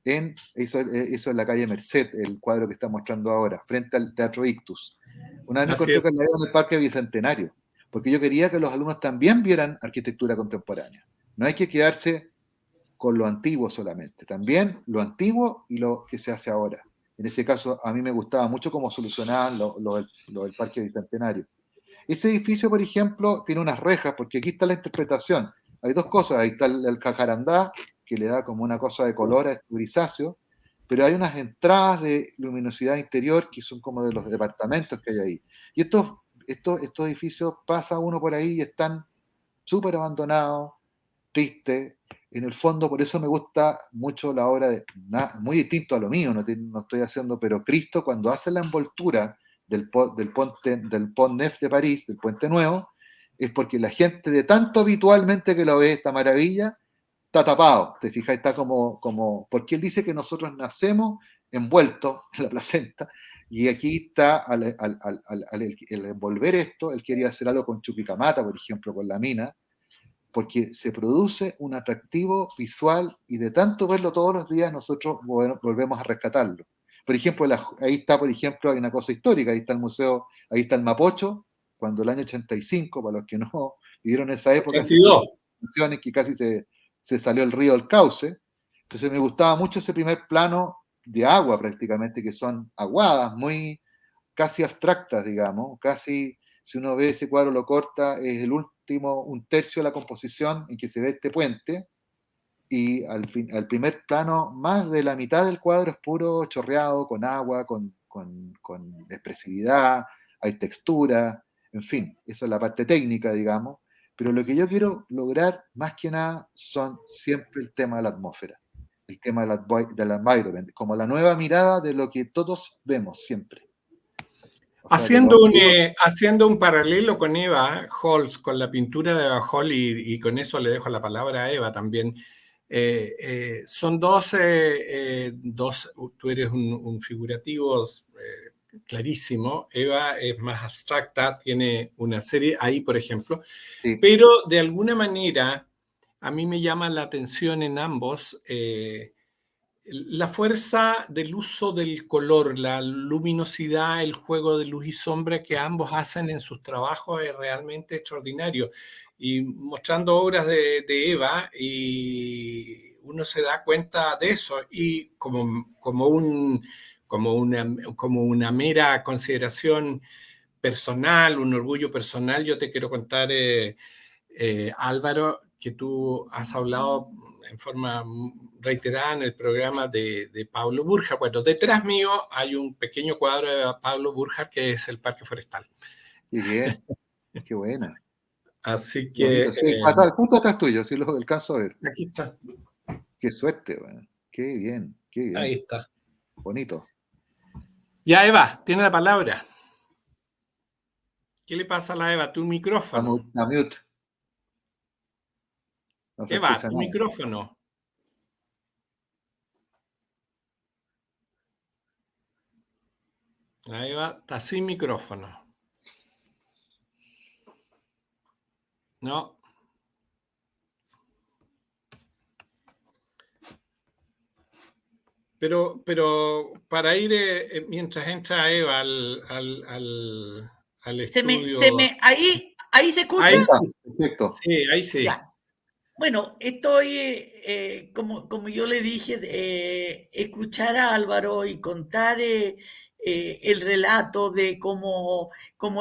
[SPEAKER 3] eso en la calle Merced, el cuadro que está mostrando ahora, frente al Teatro Ictus. Una vez me
[SPEAKER 4] Así
[SPEAKER 3] encontré
[SPEAKER 4] es.
[SPEAKER 3] con la Eva en el Parque Bicentenario, porque yo quería que los alumnos también vieran arquitectura contemporánea. No hay que quedarse con lo antiguo solamente, también lo antiguo y lo que se hace ahora. En ese caso, a mí me gustaba mucho cómo solucionaban lo del Parque Bicentenario. Ese edificio, por ejemplo, tiene unas rejas, porque aquí está la interpretación. Hay dos cosas, ahí está el jacarandá, que le da como una cosa de color a este grisáceo, pero hay unas entradas de luminosidad interior que son como de los departamentos que hay ahí. Y estos edificios pasa uno por ahí y están súper abandonados, tristes. En el fondo, por eso me gusta mucho la obra muy distinto a lo mío, no estoy haciendo, pero Cristo cuando hace la envoltura del Pont Neuf de París, del Puente Nuevo, es porque la gente de tanto habitualmente que lo ve, esta maravilla, está tapado, te fijas, está porque él dice que nosotros nacemos envueltos en la placenta, y aquí está, al envolver esto, él quería hacer algo con Chuquicamata, por ejemplo, con la mina, porque se produce un atractivo visual y de tanto verlo todos los días nosotros volvemos a rescatarlo. Por ejemplo, ahí está, por ejemplo, hay una cosa histórica, ahí está el museo, ahí está el Mapocho, cuando el año 85, para los que no vivieron esa época,
[SPEAKER 4] 82.
[SPEAKER 3] que casi se salió el río del Cauce. Entonces me gustaba mucho ese primer plano de agua prácticamente, que son aguadas, muy casi abstractas, digamos, casi, si uno ve ese cuadro, lo corta, es el último, un tercio de la composición en que se ve este puente, y al primer plano, más de la mitad del cuadro es puro chorreado, con agua, con expresividad, hay textura, en fin, esa es la parte técnica, digamos, pero lo que yo quiero lograr, más que nada, son siempre el tema de la atmósfera, el tema del environment, como la nueva mirada de lo que todos vemos siempre. O sea,
[SPEAKER 4] Haciendo un paralelo con Eva Holz, con la pintura de Eva Holz, y con eso le dejo la palabra a Eva también, son dos, tú eres un figurativo clarísimo, Eva es más abstracta, tiene una serie ahí, por ejemplo,
[SPEAKER 3] sí.
[SPEAKER 4] pero de alguna manera a mí me llama la atención en ambos la fuerza del uso del color, la luminosidad, el juego de luz y sombra que ambos hacen en sus trabajos es realmente extraordinario. Y mostrando obras de Eva, y uno se da cuenta de eso, y como una mera consideración personal, un orgullo personal, yo te quiero contar, Álvaro, que tú has hablado en forma reiterada en el programa de Pablo Burjar. Bueno, detrás mío hay un pequeño cuadro de Pablo Burjar que es el Parque Forestal.
[SPEAKER 3] Qué bien, qué buena.
[SPEAKER 4] Así
[SPEAKER 3] Qué bonito.
[SPEAKER 4] que...
[SPEAKER 3] Sí, justo atrás tuyo, si lo alcanzo a ver.
[SPEAKER 4] aquí está.
[SPEAKER 3] Qué suerte, bueno. Qué bien, qué bien.
[SPEAKER 4] Ahí está.
[SPEAKER 3] Bonito.
[SPEAKER 4] Ya, Eva, tiene la palabra. ¿Qué le pasa a la Eva? Tu micrófono.
[SPEAKER 3] Está mute. No se
[SPEAKER 4] Eva,
[SPEAKER 3] escucha
[SPEAKER 4] tu
[SPEAKER 3] nada.
[SPEAKER 4] micrófono. La Eva está sin micrófono. No. Pero para ir, mientras entra Eva al estudio...
[SPEAKER 2] ¿Ahí se escucha?
[SPEAKER 3] Ahí está, perfecto.
[SPEAKER 4] Sí, ahí sí.
[SPEAKER 2] Ya. Bueno, estoy, como yo le dije, escuchar a Álvaro y contar el relato de cómo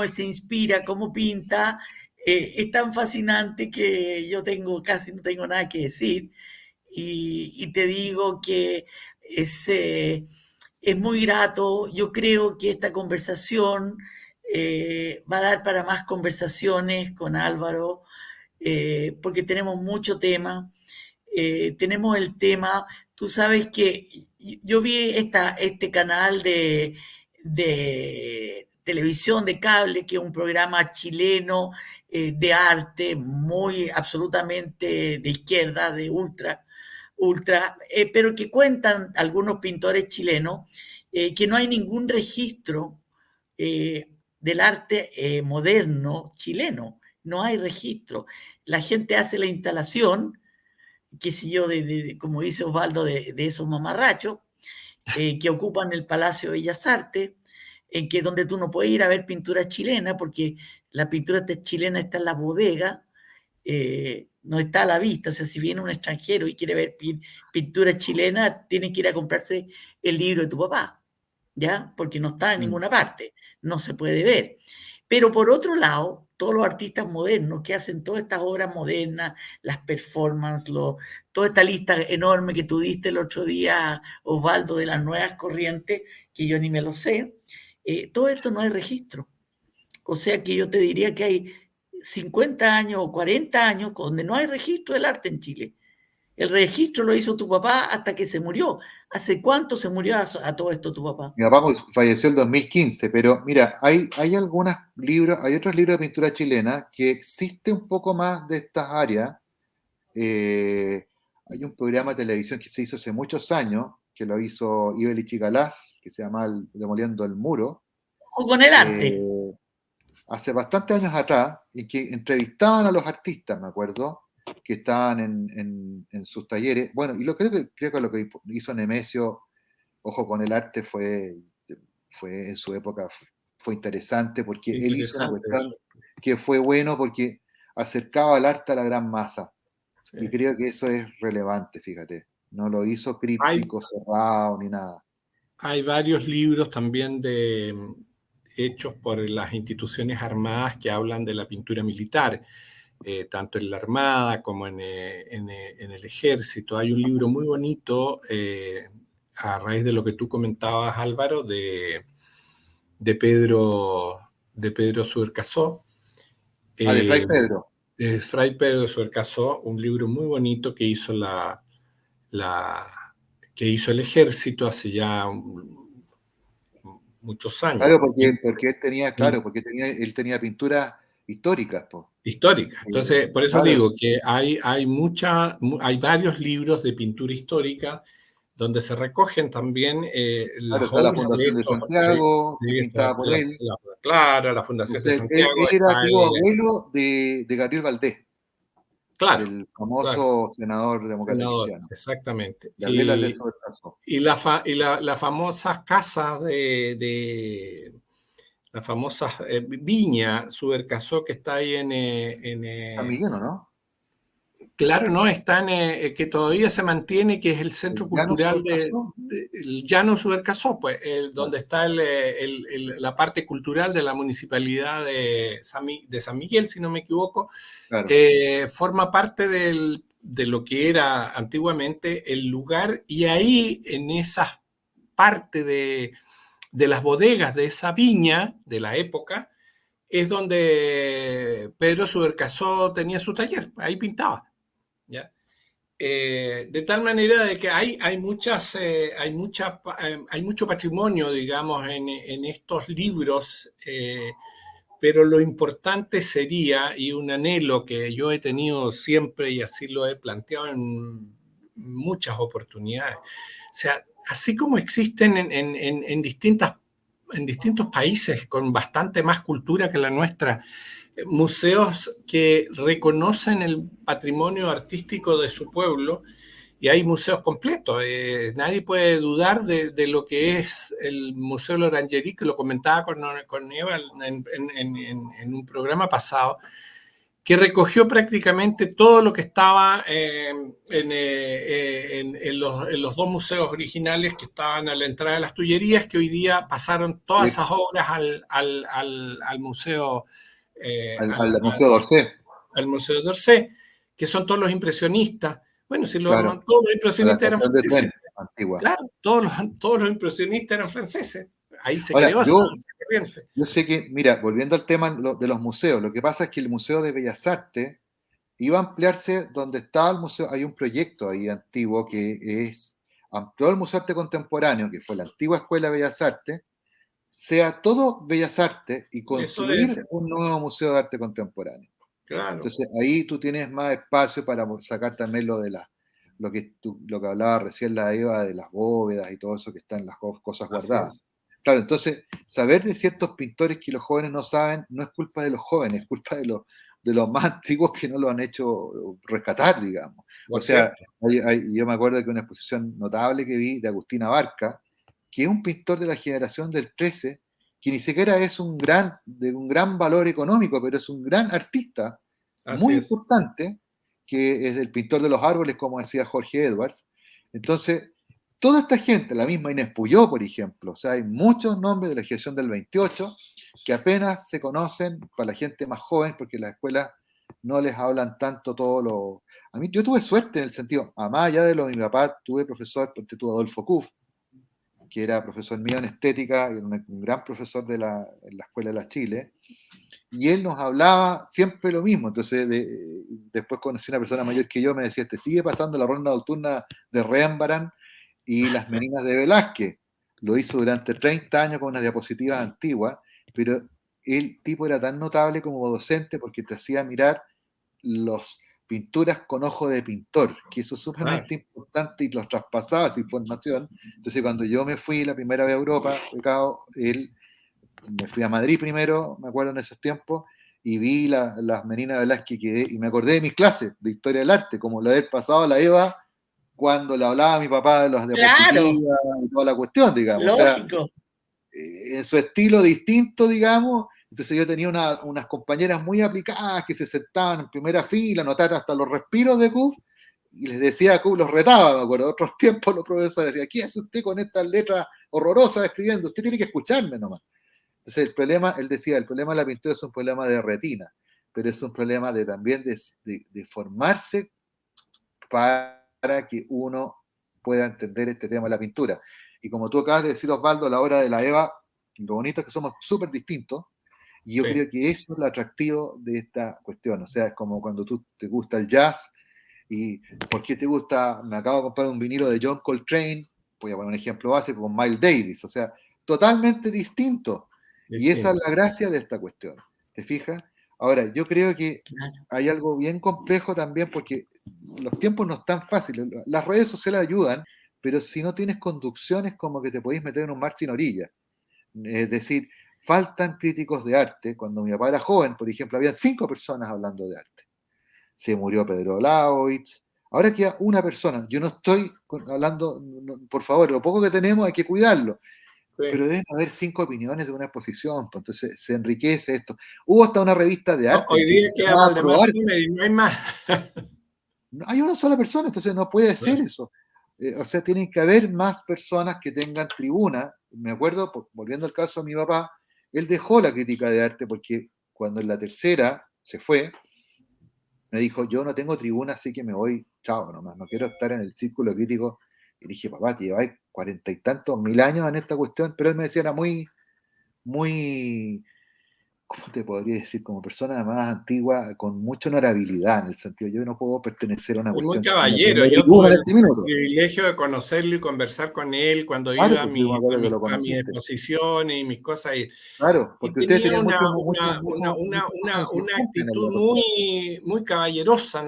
[SPEAKER 2] se inspira, cómo pinta, Es tan fascinante que yo casi no tengo nada que decir y te digo que es muy grato. Yo creo que esta conversación va a dar para más conversaciones con Álvaro, porque tenemos mucho tema. Tenemos el tema, tú sabes que yo vi este canal de televisión de cable, que es un programa chileno de arte, muy absolutamente de izquierda, de ultra, pero que cuentan algunos pintores chilenos que no hay ningún registro del arte moderno chileno, no hay registro. La gente hace la instalación, qué sé yo, como dice Osvaldo, de esos mamarrachos que ocupan el Palacio de Bellas Artes, en que donde tú no puedes ir a ver pintura chilena, porque la pintura chilena está en la bodega, no está a la vista. O sea, si viene un extranjero y quiere ver pintura chilena, tiene que ir a comprarse el libro de tu papá, ¿ya? Porque no está en ninguna parte, no se puede ver. Pero por otro lado, todos los artistas modernos que hacen todas estas obras modernas, las performances, toda esta lista enorme que tú diste el otro día, Osvaldo, de las nuevas corrientes, que yo ni me lo sé, todo esto no hay registro. O sea que yo te diría que hay 50 años o 40 años donde no hay registro del arte en Chile. El registro lo hizo tu papá hasta que se murió. ¿Hace cuánto se murió a todo esto tu papá?
[SPEAKER 3] Mi papá falleció en 2015, pero mira, hay algunos libros, hay otros libros de pintura chilena que existe un poco más de estas áreas. Hay un programa de televisión que se hizo hace muchos años, que lo hizo Ibeli Chigalás, que se llama Demoliendo el Muro,
[SPEAKER 2] O con el arte.
[SPEAKER 3] hace bastantes años atrás, y que entrevistaban a los artistas, me acuerdo, que estaban en sus talleres. Bueno, y creo que lo que hizo Nemesio, Ojo con el Arte, fue en su época, fue interesante, porque él hizo una
[SPEAKER 4] Interesante
[SPEAKER 3] cuestión
[SPEAKER 4] eso.
[SPEAKER 3] que fue bueno porque acercaba al arte a la gran masa.
[SPEAKER 4] Sí.
[SPEAKER 3] Y creo que eso es relevante, fíjate. No lo hizo
[SPEAKER 4] Hay,
[SPEAKER 3] críptico, cerrado, ni nada.
[SPEAKER 4] hay varios libros también hechos por las instituciones armadas que hablan de la pintura militar, tanto en la Armada como en el Ejército. Hay un libro muy bonito, a raíz de lo que tú comentabas, Álvaro, de Pedro Subercaseaux.
[SPEAKER 3] De Fray Pedro.
[SPEAKER 4] Es Fray Pedro Subercaseaux, un libro muy bonito que hizo que hizo el Ejército hace ya muchos años.
[SPEAKER 3] Claro, porque él tenía pinturas históricas, po.
[SPEAKER 4] Histórica. Entonces, por eso digo que hay varios libros de pintura histórica donde se recogen también las
[SPEAKER 3] Está la
[SPEAKER 4] obras
[SPEAKER 3] Fundación de Santiago, que pintaba por él.
[SPEAKER 4] Claro, la Fundación de
[SPEAKER 3] Entonces,
[SPEAKER 4] Santiago.
[SPEAKER 3] él era tío abuelo de Gabriel Valdés,
[SPEAKER 4] Claro,
[SPEAKER 3] el famoso senador demócrata cristiano.
[SPEAKER 4] Exactamente.
[SPEAKER 3] Gabriel Valdés Subercaseaux.
[SPEAKER 4] Y la famosa casa la famosa viña Subercaseaux que está ahí
[SPEAKER 3] San Miguel, ¿no?
[SPEAKER 4] Claro, no, está que todavía se mantiene, que es el centro cultural el Llano Subercaseaux, pues, donde está la parte cultural de la municipalidad de San Miguel, si no me equivoco. Claro. Forma parte de lo que era antiguamente el lugar, y ahí en esa parte de las bodegas de esa viña de la época es donde Pedro Subercaseaux tenía su taller, ahí pintaba. ¿Ya? De tal manera de que hay mucho patrimonio, digamos, en estos libros, pero lo importante sería, y un anhelo que yo he tenido siempre y así lo he planteado en muchas oportunidades, o sea, así como existen en distintos países con bastante más cultura que la nuestra, museos que reconocen el patrimonio artístico de su pueblo, y hay museos completos. Nadie puede dudar de lo que es el Museo Lorangerie, que lo comentaba con Eva en un programa pasado, que recogió prácticamente todo lo que estaba en los dos museos originales que estaban a la entrada de las Tullerías, que hoy día pasaron todas esas obras al Museo
[SPEAKER 3] al Museo d'Orsay.
[SPEAKER 4] Al Museo d'Orsay, que son todos los impresionistas. Bueno, si
[SPEAKER 3] Claro,
[SPEAKER 4] todos los
[SPEAKER 3] a la
[SPEAKER 4] impresionistas eran
[SPEAKER 3] estación de
[SPEAKER 4] franceses.
[SPEAKER 3] tren antigua.
[SPEAKER 4] Claro, todos los impresionistas eran franceses. Ahí se
[SPEAKER 3] Ahora,
[SPEAKER 4] creó esa corriente.
[SPEAKER 3] yo sé que, mira, volviendo al tema de los museos, lo que pasa es que el Museo de Bellas Artes iba a ampliarse donde estaba el museo. Hay un proyecto ahí antiguo que es ampliar el Museo de Arte Contemporáneo, que fue la antigua Escuela de Bellas Artes, sea todo Bellas Artes y
[SPEAKER 4] Eso debe
[SPEAKER 3] construir
[SPEAKER 4] ser.
[SPEAKER 3] un nuevo Museo de Arte Contemporáneo.
[SPEAKER 4] Claro.
[SPEAKER 3] Entonces ahí tú tienes más espacio para sacar también lo que hablaba recién la Eva de las bóvedas y todo eso que están las cosas guardadas. Claro, entonces saber de ciertos pintores que los jóvenes no saben no es culpa de los jóvenes, es culpa de los más antiguos que no lo han hecho rescatar, digamos.
[SPEAKER 4] Por
[SPEAKER 3] O sea,
[SPEAKER 4] cierto.
[SPEAKER 3] yo me acuerdo que una exposición notable que vi de Agustín Abarca, que es un pintor de la generación del 13, que ni siquiera es de un gran valor económico, pero es un gran artista,
[SPEAKER 4] Así
[SPEAKER 3] muy
[SPEAKER 4] es.
[SPEAKER 3] importante, que es el pintor de los árboles, como decía Jorge Edwards. Entonces, toda esta gente, la misma Inés Puyó, por ejemplo, o sea, hay muchos nombres de la generación del 28 que apenas se conocen para la gente más joven, porque las escuelas no les hablan tanto todo lo... A mí, yo tuve suerte en el sentido, a más allá de lo de mi papá, tuve profesor, porque tuve Adolfo Kuff, que era profesor mío en estética, y era un gran profesor en la Escuela de la Chile, y él nos hablaba siempre lo mismo. Entonces, después conocí a una persona mayor que yo, me decía, te sigue pasando la ronda nocturna de Rembrandt y las meninas de Velázquez. Lo hizo durante 30 años con unas diapositivas antiguas, pero el tipo era tan notable como docente porque te hacía mirar las pinturas con ojo de pintor, que eso es sumamente importante y los traspasaba esa información. Entonces, cuando yo me fui la primera vez a Europa, me fui a Madrid primero, me acuerdo en esos tiempos, y vi las meninas Velázquez y me acordé de mis clases de historia del arte, como lo haber pasado a la Eva cuando le hablaba a mi papá de las diapositivas y toda la cuestión, digamos.
[SPEAKER 2] Lógico.
[SPEAKER 3] O sea, en su estilo distinto, digamos. Entonces yo tenía unas compañeras muy aplicadas que se sentaban en primera fila, anotar hasta los respiros de Kuff, y les decía a Kuff, los retaba, me acuerdo, otros tiempos los profesores decían, ¿qué hace usted con estas letras horrorosas escribiendo? Usted tiene que escucharme nomás. Entonces el problema, él decía, el problema de la pintura es un problema de retina, pero es un problema también de formarse para que uno pueda entender este tema de la pintura. Y como tú acabas de decir, Osvaldo, a la hora de la Eva, lo bonito es que somos súper distintos, y yo creo que eso es lo atractivo de esta cuestión. O sea, es como cuando tú te gusta el jazz, y ¿por qué te gusta? Me acabo de comprar un vinilo de John Coltrane, voy a poner un ejemplo básico, con Miles Davis, o sea, totalmente distinto. Y esa es la gracia de esta cuestión, ¿te fijas? Ahora, yo creo que hay algo bien complejo también porque los tiempos no están fáciles. Las redes sociales ayudan, pero si no tienes conducciones como que te podéis meter en un mar sin orilla. Es decir, faltan críticos de arte. Cuando mi papá era joven, por ejemplo, había 5 personas hablando de arte. Se murió Pedro Laovitz. Ahora queda una persona. Yo no estoy hablando, por favor, lo poco que tenemos hay que cuidarlo. Pero deben haber 5 opiniones de una exposición, pues entonces se enriquece esto. Hubo hasta una revista de arte.
[SPEAKER 4] Hoy día queda Valdemar Zimmer y no hay más.
[SPEAKER 3] Hay una sola persona, entonces no puede ser eso. O sea, tienen que haber más personas que tengan tribuna. Me acuerdo, volviendo al caso de mi papá, él dejó la crítica de arte porque cuando en la tercera se fue, me dijo, yo no tengo tribuna, así que me voy, chao nomás, no quiero estar en el círculo crítico. Y dije, papá, te lleváis 40 y tantos mil años en esta cuestión, pero él me decía, era muy, ¿cómo te podría decir? Como persona más antigua, con mucha honorabilidad, en el sentido, yo no puedo pertenecer a una cuestión...
[SPEAKER 4] Muy caballero, yo tuve el privilegio de conocerlo y conversar con él cuando iba a mis exposiciones y mis cosas.
[SPEAKER 3] Claro,
[SPEAKER 4] porque y tenía una actitud muy caballerosa,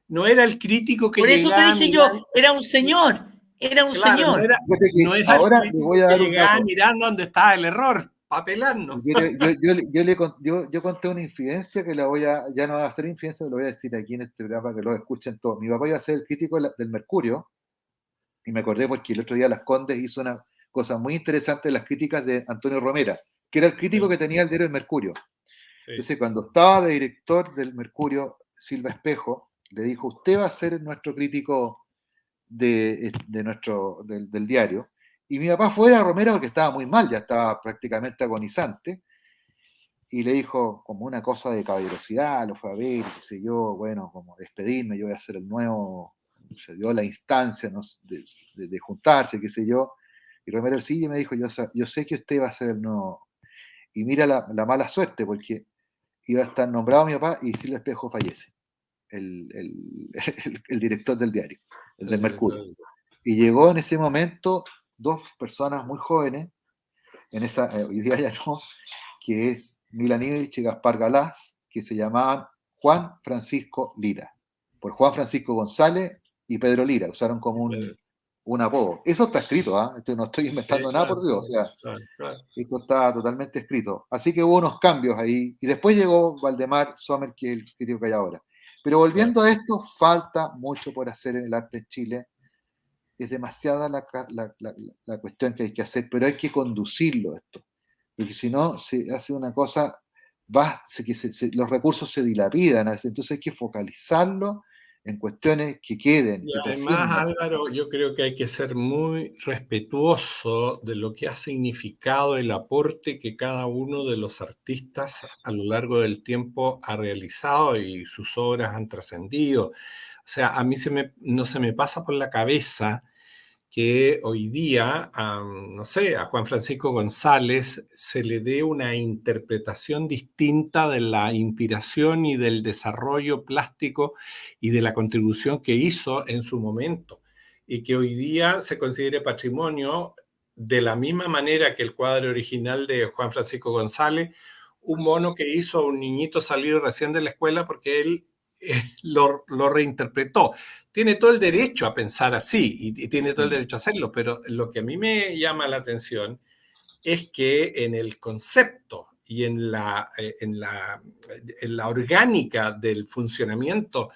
[SPEAKER 4] no era el crítico que llegaba.
[SPEAKER 2] Por eso te dije yo, era un señor, señor.
[SPEAKER 4] No era el crítico que llegaba mirando donde estaba el error. Apelarnos.
[SPEAKER 3] Yo conté una infidencia que ya no va a hacer infidencia, lo voy a decir aquí en este programa que lo escuchen todos. Mi papá iba a ser el crítico del Mercurio, y me acordé porque el otro día Las Condes hizo una cosa muy interesante en las críticas de Antonio Romera, que era el crítico que tenía el diario El Mercurio. Sí. Entonces, cuando estaba de director del Mercurio, Silva Espejo, le dijo, usted va a ser nuestro crítico del diario. Y mi papá fue a Romera porque estaba muy mal, ya estaba prácticamente agonizante. y le dijo como una cosa de caballerosidad, lo fue a ver, qué sé yo, bueno, como despedirme, yo voy a ser el nuevo, se dio la instancia, ¿no?, de juntarse, qué sé yo, y Romero Silla me dijo, yo sé que usted va a ser el nuevo, y mira la mala suerte, porque iba a estar nombrado mi papá y Silvio Espejo fallece, el director del diario, el del Mercurio. Y llegó en ese momento dos personas muy jóvenes, hoy día ya no, que es Milan Ivich y Gaspar Galás, que se llamaban Juan Francisco Lira, por Juan Francisco González y Pedro Lira, usaron como un apodo. Eso está escrito, ¿ah? Esto no estoy inventando nada, por Dios, o sea, esto está totalmente escrito. Así que hubo unos cambios ahí, y después llegó Valdemar Sommer, que es el crítico que hay ahora. Pero volviendo a esto, falta mucho por hacer en el arte en Chile. Es demasiada la cuestión que hay que hacer, pero hay que conducirlo esto, porque si no, se hace una cosa, los recursos se dilapidan, entonces hay que focalizarlo en cuestiones que queden,
[SPEAKER 4] Y
[SPEAKER 3] que
[SPEAKER 4] además,
[SPEAKER 3] trasciendan.
[SPEAKER 4] Álvaro, yo creo que hay que ser muy respetuoso de lo que ha significado el aporte que cada uno de los artistas a lo largo del tiempo ha realizado y sus obras han trascendido. O sea, a mí no se me pasa por la cabeza que hoy día, no sé, a Juan Francisco González se le dé una interpretación distinta de la inspiración y del desarrollo plástico y de la contribución que hizo en su momento, y que hoy día se considere patrimonio de la misma manera que el cuadro original de Juan Francisco González, un mono que hizo un niñito salido recién de la escuela porque él lo reinterpretó. Tiene todo el derecho a pensar así y tiene todo el derecho a hacerlo, pero lo que a mí me llama la atención es que en el concepto y en la orgánica del funcionamiento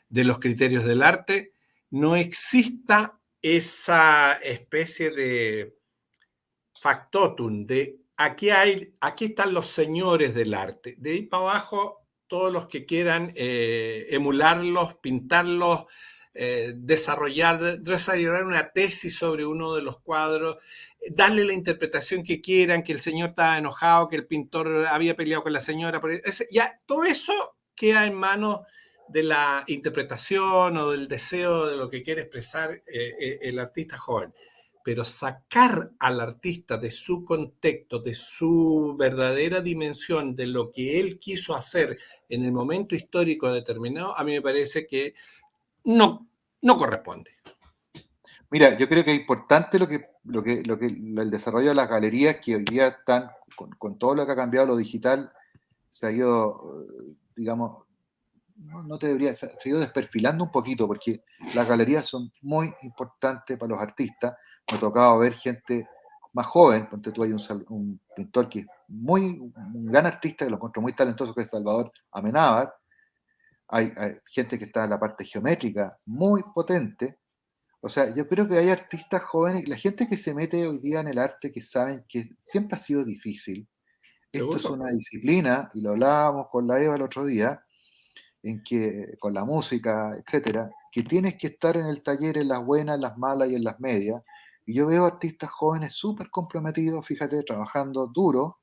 [SPEAKER 4] de los criterios del arte no exista esa especie de factotum, de aquí están los señores del arte, de ahí para abajo todos los que quieran emularlos, pintarlos, desarrollar una tesis sobre uno de los cuadros, darle la interpretación que quieran, que el señor estaba enojado, que el pintor había peleado con la señora. Ya, todo eso queda en manos de la interpretación o del deseo de lo que quiere expresar el artista joven. Pero sacar al artista de su contexto, de su verdadera dimensión, de lo que él quiso hacer en el momento histórico determinado, a mí me parece que no corresponde.
[SPEAKER 3] Mira, yo creo que es importante el desarrollo de las galerías, que hoy día están, con todo lo que ha cambiado lo digital, se ha ido, digamos, se ha ido desperfilando un poquito, porque las galerías son muy importantes para los artistas. Me ha tocado ver gente más joven, ponte tú, hay un pintor que es un gran artista, que lo encuentro muy talentoso, que es Salvador Amenábar. Hay gente que está en la parte geométrica, muy potente. O sea, yo creo que hay artistas jóvenes, la gente que se mete hoy día en el arte, que saben que siempre ha sido difícil. Esto es una disciplina, y lo hablábamos con la Eva el otro día, en que con la música, etcétera, que tienes que estar en el taller en las buenas, en las malas y en las medias. Y yo veo artistas jóvenes súper comprometidos, fíjate, trabajando duro.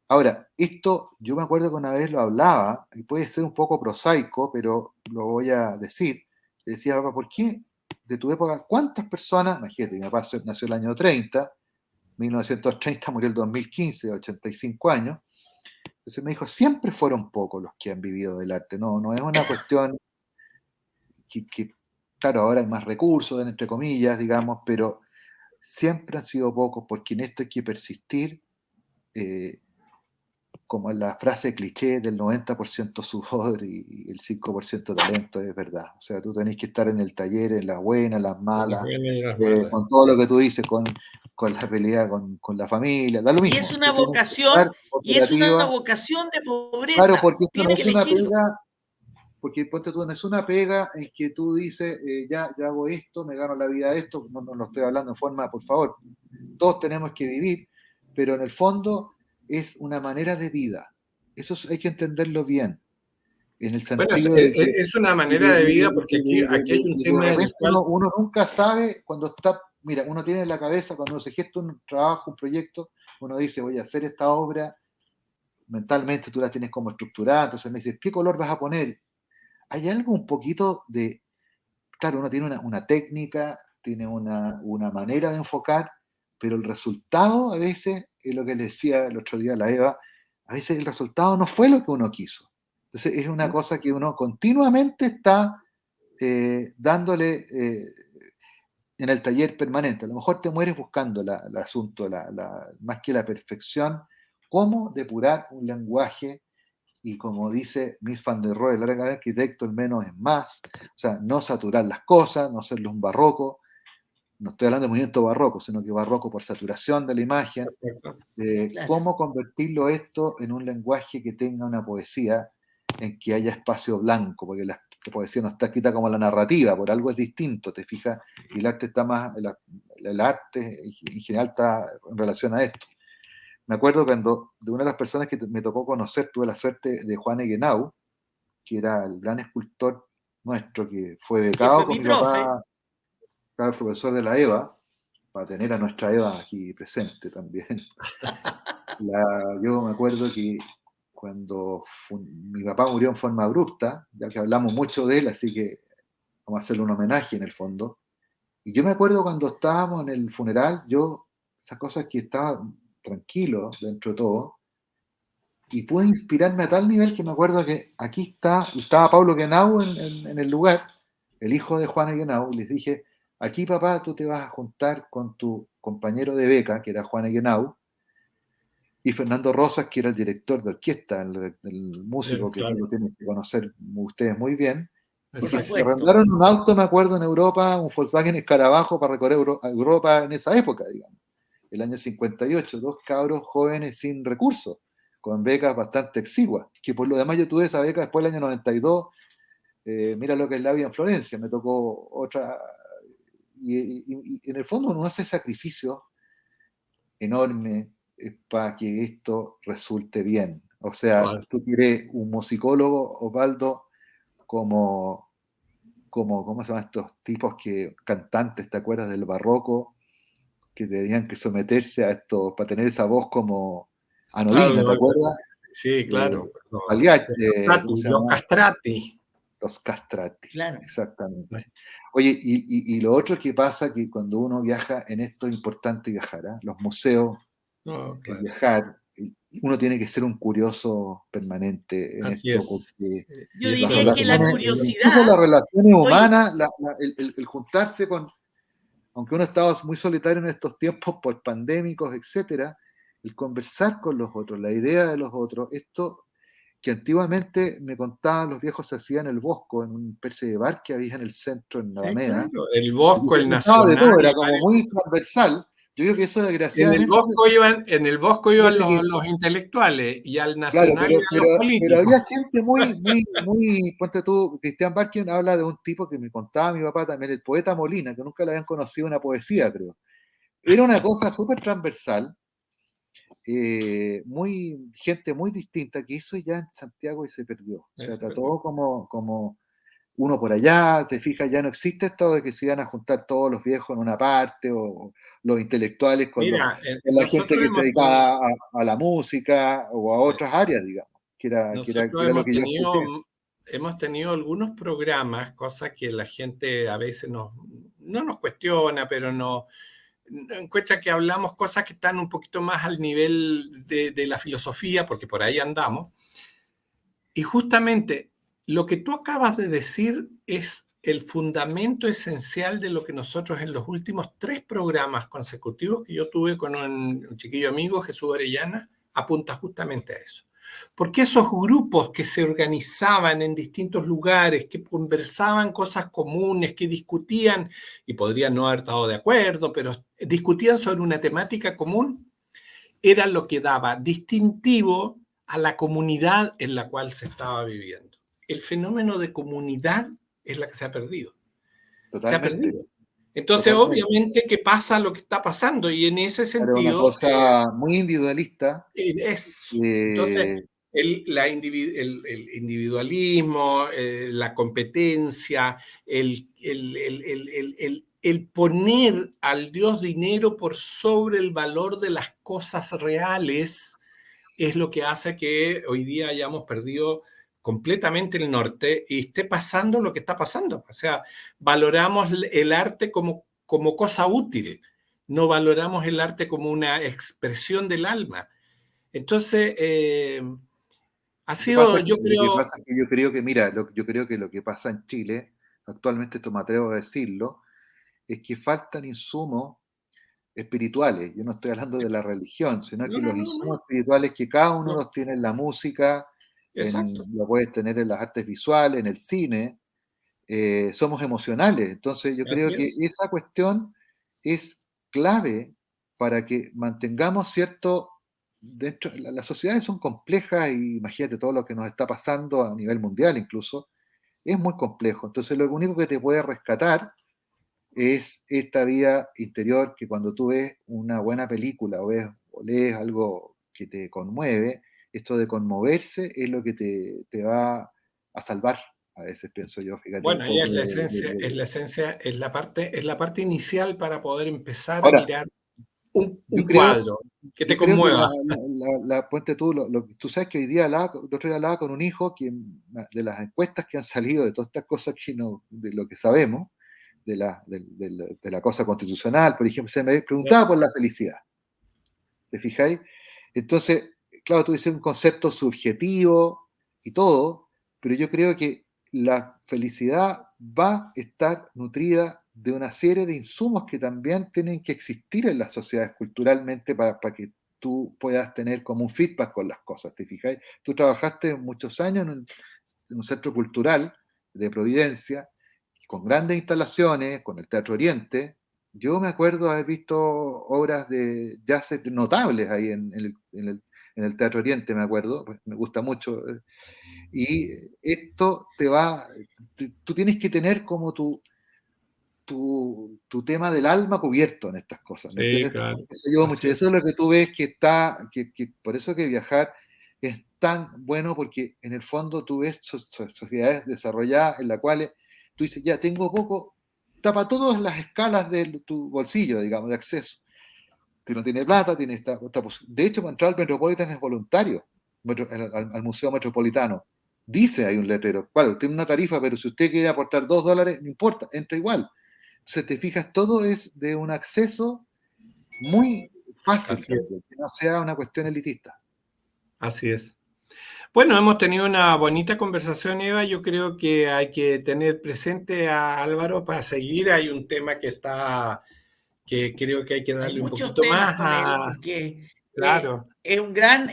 [SPEAKER 3] Ahora, esto yo me acuerdo que una vez lo hablaba, y puede ser un poco prosaico, pero lo voy a decir. Le decía, papá, ¿por qué de tu época, cuántas personas, imagínate, mi papá nació el año 30, 1930, murió el 2015, 85 años. Entonces me dijo, siempre fueron pocos los que han vivido del arte, no es una cuestión que, claro, ahora hay más recursos, entre comillas, digamos, pero siempre han sido pocos, porque en esto hay que persistir, como en la frase cliché del 90% sudor y el 5% talento, es verdad. O sea, tú tenés que estar en el taller, en las buenas, en las malas, con todo lo que tú dices, con la pelea con la familia, da lo mismo.
[SPEAKER 2] Y es una vocación de pobreza.
[SPEAKER 3] Claro, porque esto no
[SPEAKER 2] Tiene que
[SPEAKER 3] es una
[SPEAKER 2] elegirlo.
[SPEAKER 3] pega, porque ponte tú, no es una pega en que tú dices, ya, yo hago esto, me gano la vida de esto, no lo estoy hablando en forma, por favor, todos tenemos que vivir, pero en el fondo es una manera de vida. Eso hay que entenderlo bien, en el sentido
[SPEAKER 4] es una manera de vida, porque aquí hay un tema en el cual
[SPEAKER 3] uno nunca sabe cuando está, mira, uno tiene en la cabeza, cuando se gesta un trabajo, un proyecto, uno dice, voy a hacer esta obra mentalmente tú las tienes como estructuradas, entonces me dices, ¿qué color vas a poner? Hay algo un poquito de, claro, uno tiene una técnica, tiene una manera de enfocar, pero el resultado a veces, es lo que le decía el otro día a la Eva, a veces el resultado no fue lo que uno quiso. Entonces es una cosa que uno continuamente está dándole en el taller permanente. A lo mejor te mueres buscando el asunto, más que la perfección, cómo depurar un lenguaje y como dice Mies van der Rohe, el gran arquitecto, el menos es más, o sea, no saturar las cosas, no hacerlo un barroco, no estoy hablando de movimiento barroco, sino que barroco por saturación de la imagen,
[SPEAKER 2] Claro.
[SPEAKER 3] cómo convertirlo esto en un lenguaje que tenga una poesía en que haya espacio blanco, porque la poesía no está escrita como la narrativa, por algo es distinto, te fijas, y el arte está más, el arte en general está en relación a esto. Me acuerdo cuando de una de las personas que me tocó conocer, tuve la suerte de Juan Eguenau, que era el gran escultor nuestro, que fue
[SPEAKER 2] Que fue
[SPEAKER 3] becado con
[SPEAKER 2] mi
[SPEAKER 3] mi
[SPEAKER 2] profe.
[SPEAKER 3] papá, el profesor de la EVA, para tener a nuestra Eva aquí presente también. Yo me acuerdo que cuando mi papá murió en forma abrupta, ya que hablamos mucho de él, así que vamos a hacerle un homenaje en el fondo. Y yo me acuerdo cuando estábamos en el funeral, esas cosas que estaba tranquilo dentro de todo, y pude inspirarme a tal nivel que me acuerdo que aquí estaba Pablo Guenau en el lugar, el hijo de Juan Guenau, y les dije, aquí papá tú te vas a juntar con tu compañero de beca, que era Juan Guenau, y Fernando Rosas, que era el director de orquesta, el músico que tú
[SPEAKER 4] Claro,
[SPEAKER 3] lo tienes que conocer ustedes muy bien,
[SPEAKER 2] Por
[SPEAKER 3] y que se
[SPEAKER 2] supuesto.
[SPEAKER 3] arrendaron un auto, me acuerdo, en Europa, un Volkswagen Escarabajo para recorrer Europa en esa época, digamos, el año 58, dos cabros jóvenes sin recursos, con becas bastante exiguas, que por lo demás yo tuve esa beca después del año 92, mira lo que es la vida en Florencia, me tocó otra, y en el fondo uno hace sacrificios enormes para que esto resulte bien. O sea,
[SPEAKER 4] claro.
[SPEAKER 3] tú quieres un musicólogo, Osvaldo, ¿cómo se llaman estos tipos cantantes, te acuerdas del barroco, que tenían que someterse a esto para tener esa voz como anodina, ¿te
[SPEAKER 4] Claro,
[SPEAKER 3] acuerdas?
[SPEAKER 4] sí, claro.
[SPEAKER 3] ¿Cómo se
[SPEAKER 4] Los
[SPEAKER 3] llama?
[SPEAKER 4] castrati.
[SPEAKER 3] Los castrati,
[SPEAKER 2] Claro.
[SPEAKER 3] exactamente. Oye, y lo otro que pasa que cuando uno viaja, en esto es importante viajar, ¿ah? Los museos,
[SPEAKER 4] No,
[SPEAKER 3] el
[SPEAKER 4] claro.
[SPEAKER 3] viajar, uno tiene que ser un curioso permanente en
[SPEAKER 4] Así
[SPEAKER 3] esto,
[SPEAKER 4] es.
[SPEAKER 3] porque
[SPEAKER 2] Yo
[SPEAKER 4] Y eso
[SPEAKER 3] las
[SPEAKER 4] es
[SPEAKER 2] diría
[SPEAKER 4] lo que
[SPEAKER 2] que la
[SPEAKER 3] relaciones,
[SPEAKER 4] nosotros...
[SPEAKER 3] incluso las
[SPEAKER 2] curiosidad,
[SPEAKER 3] relaciones
[SPEAKER 2] oye,
[SPEAKER 3] humanas, el juntarse aunque uno estaba muy solitario en estos tiempos por pandémicos, etcétera, el conversar con los otros, la idea de los otros, esto que antiguamente me contaban los viejos se hacía en el Bosco, en un especie de bar que había en el centro, en la
[SPEAKER 4] Sí,
[SPEAKER 3] Alameda,
[SPEAKER 4] claro. El
[SPEAKER 3] y
[SPEAKER 4] Bosco,
[SPEAKER 3] se
[SPEAKER 4] el
[SPEAKER 3] trataba de
[SPEAKER 4] Nacional
[SPEAKER 3] todo, era
[SPEAKER 4] y
[SPEAKER 3] como
[SPEAKER 4] varios.
[SPEAKER 3] muy transversal. Yo creo que eso
[SPEAKER 4] En el
[SPEAKER 3] desgraciadamente,
[SPEAKER 4] Bosco iban
[SPEAKER 3] fíjate que,
[SPEAKER 4] los intelectuales y al
[SPEAKER 3] claro,
[SPEAKER 4] Nacional iban los
[SPEAKER 3] pero
[SPEAKER 4] políticos.
[SPEAKER 3] había gente muy, ponte tú, Cristian Barkin habla de un tipo que me contaba mi papá también, el poeta Molina, que nunca le habían conocido una poesía, creo. Era una cosa súper transversal, gente muy distinta, que eso ya en Santiago y se perdió. O sea,
[SPEAKER 4] Eso,
[SPEAKER 3] está
[SPEAKER 4] perdón.
[SPEAKER 3] todo como uno por allá, te fijas, ya no existe esto de que se iban a juntar todos los viejos en una parte o los intelectuales
[SPEAKER 4] Mira,
[SPEAKER 3] con la gente
[SPEAKER 4] nosotros
[SPEAKER 3] que se
[SPEAKER 4] hemos tenido,
[SPEAKER 3] dedicaba a la música o a otras áreas, digamos, que
[SPEAKER 4] nosotros
[SPEAKER 3] era lo que yo escuché.
[SPEAKER 4] hemos tenido algunos programas, cosas que la gente a veces no nos cuestiona, pero no encuentra que hablamos cosas que están un poquito más al nivel de la filosofía, porque por ahí andamos. Y justamente lo que tú acabas de decir es el fundamento esencial de lo que nosotros en los últimos 3 programas consecutivos que yo tuve con un chiquillo amigo, Jesús Orellana, apunta justamente a eso. Porque esos grupos que se organizaban en distintos lugares, que conversaban cosas comunes, que discutían, y podrían no haber estado de acuerdo, pero discutían sobre una temática común, era lo que daba distintivo a la comunidad en la cual se estaba viviendo. El fenómeno de comunidad es la que se ha perdido. Se ha
[SPEAKER 3] Totalmente,
[SPEAKER 4] perdido. Entonces,
[SPEAKER 3] totalmente.
[SPEAKER 4] obviamente, que pasa lo que está pasando y en ese
[SPEAKER 3] Era una
[SPEAKER 4] sentido,
[SPEAKER 3] cosa muy individualista.
[SPEAKER 4] eso. Entonces,
[SPEAKER 3] eh,
[SPEAKER 4] el individualismo, la competencia, el poner al Dios dinero por sobre el valor de las cosas reales, es lo que hace que hoy día hayamos perdido completamente el norte y esté pasando lo que está pasando. O sea, valoramos el arte como cosa útil, no valoramos el arte como una expresión del alma. Entonces, ha
[SPEAKER 3] Lo que pasa
[SPEAKER 4] sido,
[SPEAKER 3] es que,
[SPEAKER 4] yo creo,
[SPEAKER 3] yo creo que, mira, yo creo que lo que pasa en Chile, actualmente, esto me atrevo a decirlo, es que faltan insumos espirituales. Yo no estoy hablando de la religión, sino
[SPEAKER 4] no,
[SPEAKER 3] que
[SPEAKER 4] no,
[SPEAKER 3] los
[SPEAKER 4] no,
[SPEAKER 3] insumos
[SPEAKER 4] no,
[SPEAKER 3] espirituales que cada uno
[SPEAKER 4] no,
[SPEAKER 3] los tiene en la música,
[SPEAKER 4] exacto,
[SPEAKER 3] lo puedes tener en las artes visuales, en el cine, somos emocionales. Entonces yo creo
[SPEAKER 4] así
[SPEAKER 3] que
[SPEAKER 4] es.
[SPEAKER 3] esa cuestión es clave para que mantengamos cierto... Dentro, las sociedades son complejas y imagínate todo lo que nos está pasando a nivel mundial incluso, es muy complejo. Entonces lo único que te puede rescatar es esta vida interior que cuando tú ves una buena película o lees algo que te conmueve, esto de conmoverse es lo que te va a salvar. A veces pienso yo, fíjate un
[SPEAKER 4] Bueno, ahí
[SPEAKER 3] poco
[SPEAKER 4] es la esencia, es la esencia, es la parte inicial para poder empezar a
[SPEAKER 3] Ahora,
[SPEAKER 4] mirar
[SPEAKER 3] yo
[SPEAKER 4] un
[SPEAKER 3] creo,
[SPEAKER 4] cuadro que te
[SPEAKER 3] yo creo que
[SPEAKER 4] conmueva.
[SPEAKER 3] ponte tú, tú sabes que hoy día el otro día hablaba con un hijo que de las encuestas que han salido, de todas estas cosas que no, de lo que sabemos, de la cosa constitucional, por ejemplo, se me preguntaba por la felicidad. ¿Te fijáis? Entonces, claro, tú dices un concepto subjetivo y todo, pero yo creo que la felicidad va a estar nutrida de una serie de insumos que también tienen que existir en las sociedades culturalmente para que tú puedas tener como un feedback con las cosas, ¿te fijáis? Tú trabajaste muchos años en un centro cultural de Providencia, con grandes instalaciones, con el Teatro Oriente. Yo me acuerdo haber visto obras de jazz notables ahí en el Teatro Oriente, me acuerdo, pues me gusta mucho. Y esto tú tienes que tener como tu tema del alma cubierto en estas cosas, ¿me
[SPEAKER 4] Sí,
[SPEAKER 3] entiendes?
[SPEAKER 4] claro,
[SPEAKER 3] Eso yo
[SPEAKER 4] así
[SPEAKER 3] mucho, eso es
[SPEAKER 4] es.
[SPEAKER 3] lo que tú ves que está, por eso que viajar es tan bueno, porque en el fondo tú ves sociedades desarrolladas en las cuales tú dices, ya tengo poco, tapa todas las escalas de tu bolsillo, digamos, de acceso. Si no tiene plata, tiene de hecho, para entrar al Metropolitan es voluntario, al Museo Metropolitano. Dice, hay un letrero, claro, tiene una tarifa, pero si usted quiere aportar $2, no importa, entra igual. Entonces, te fijas, todo es de un acceso muy fácil
[SPEAKER 4] Así es,
[SPEAKER 3] también, que no sea una cuestión elitista.
[SPEAKER 4] así es. Bueno, hemos tenido una bonita conversación, Eva. Yo creo que hay que tener presente a Álvaro para seguir. Hay un tema que creo que hay que
[SPEAKER 2] Hay
[SPEAKER 4] darle un
[SPEAKER 2] muchos
[SPEAKER 4] poquito
[SPEAKER 2] temas
[SPEAKER 4] más
[SPEAKER 2] con él
[SPEAKER 4] a...
[SPEAKER 2] porque
[SPEAKER 4] Claro,
[SPEAKER 2] es un gran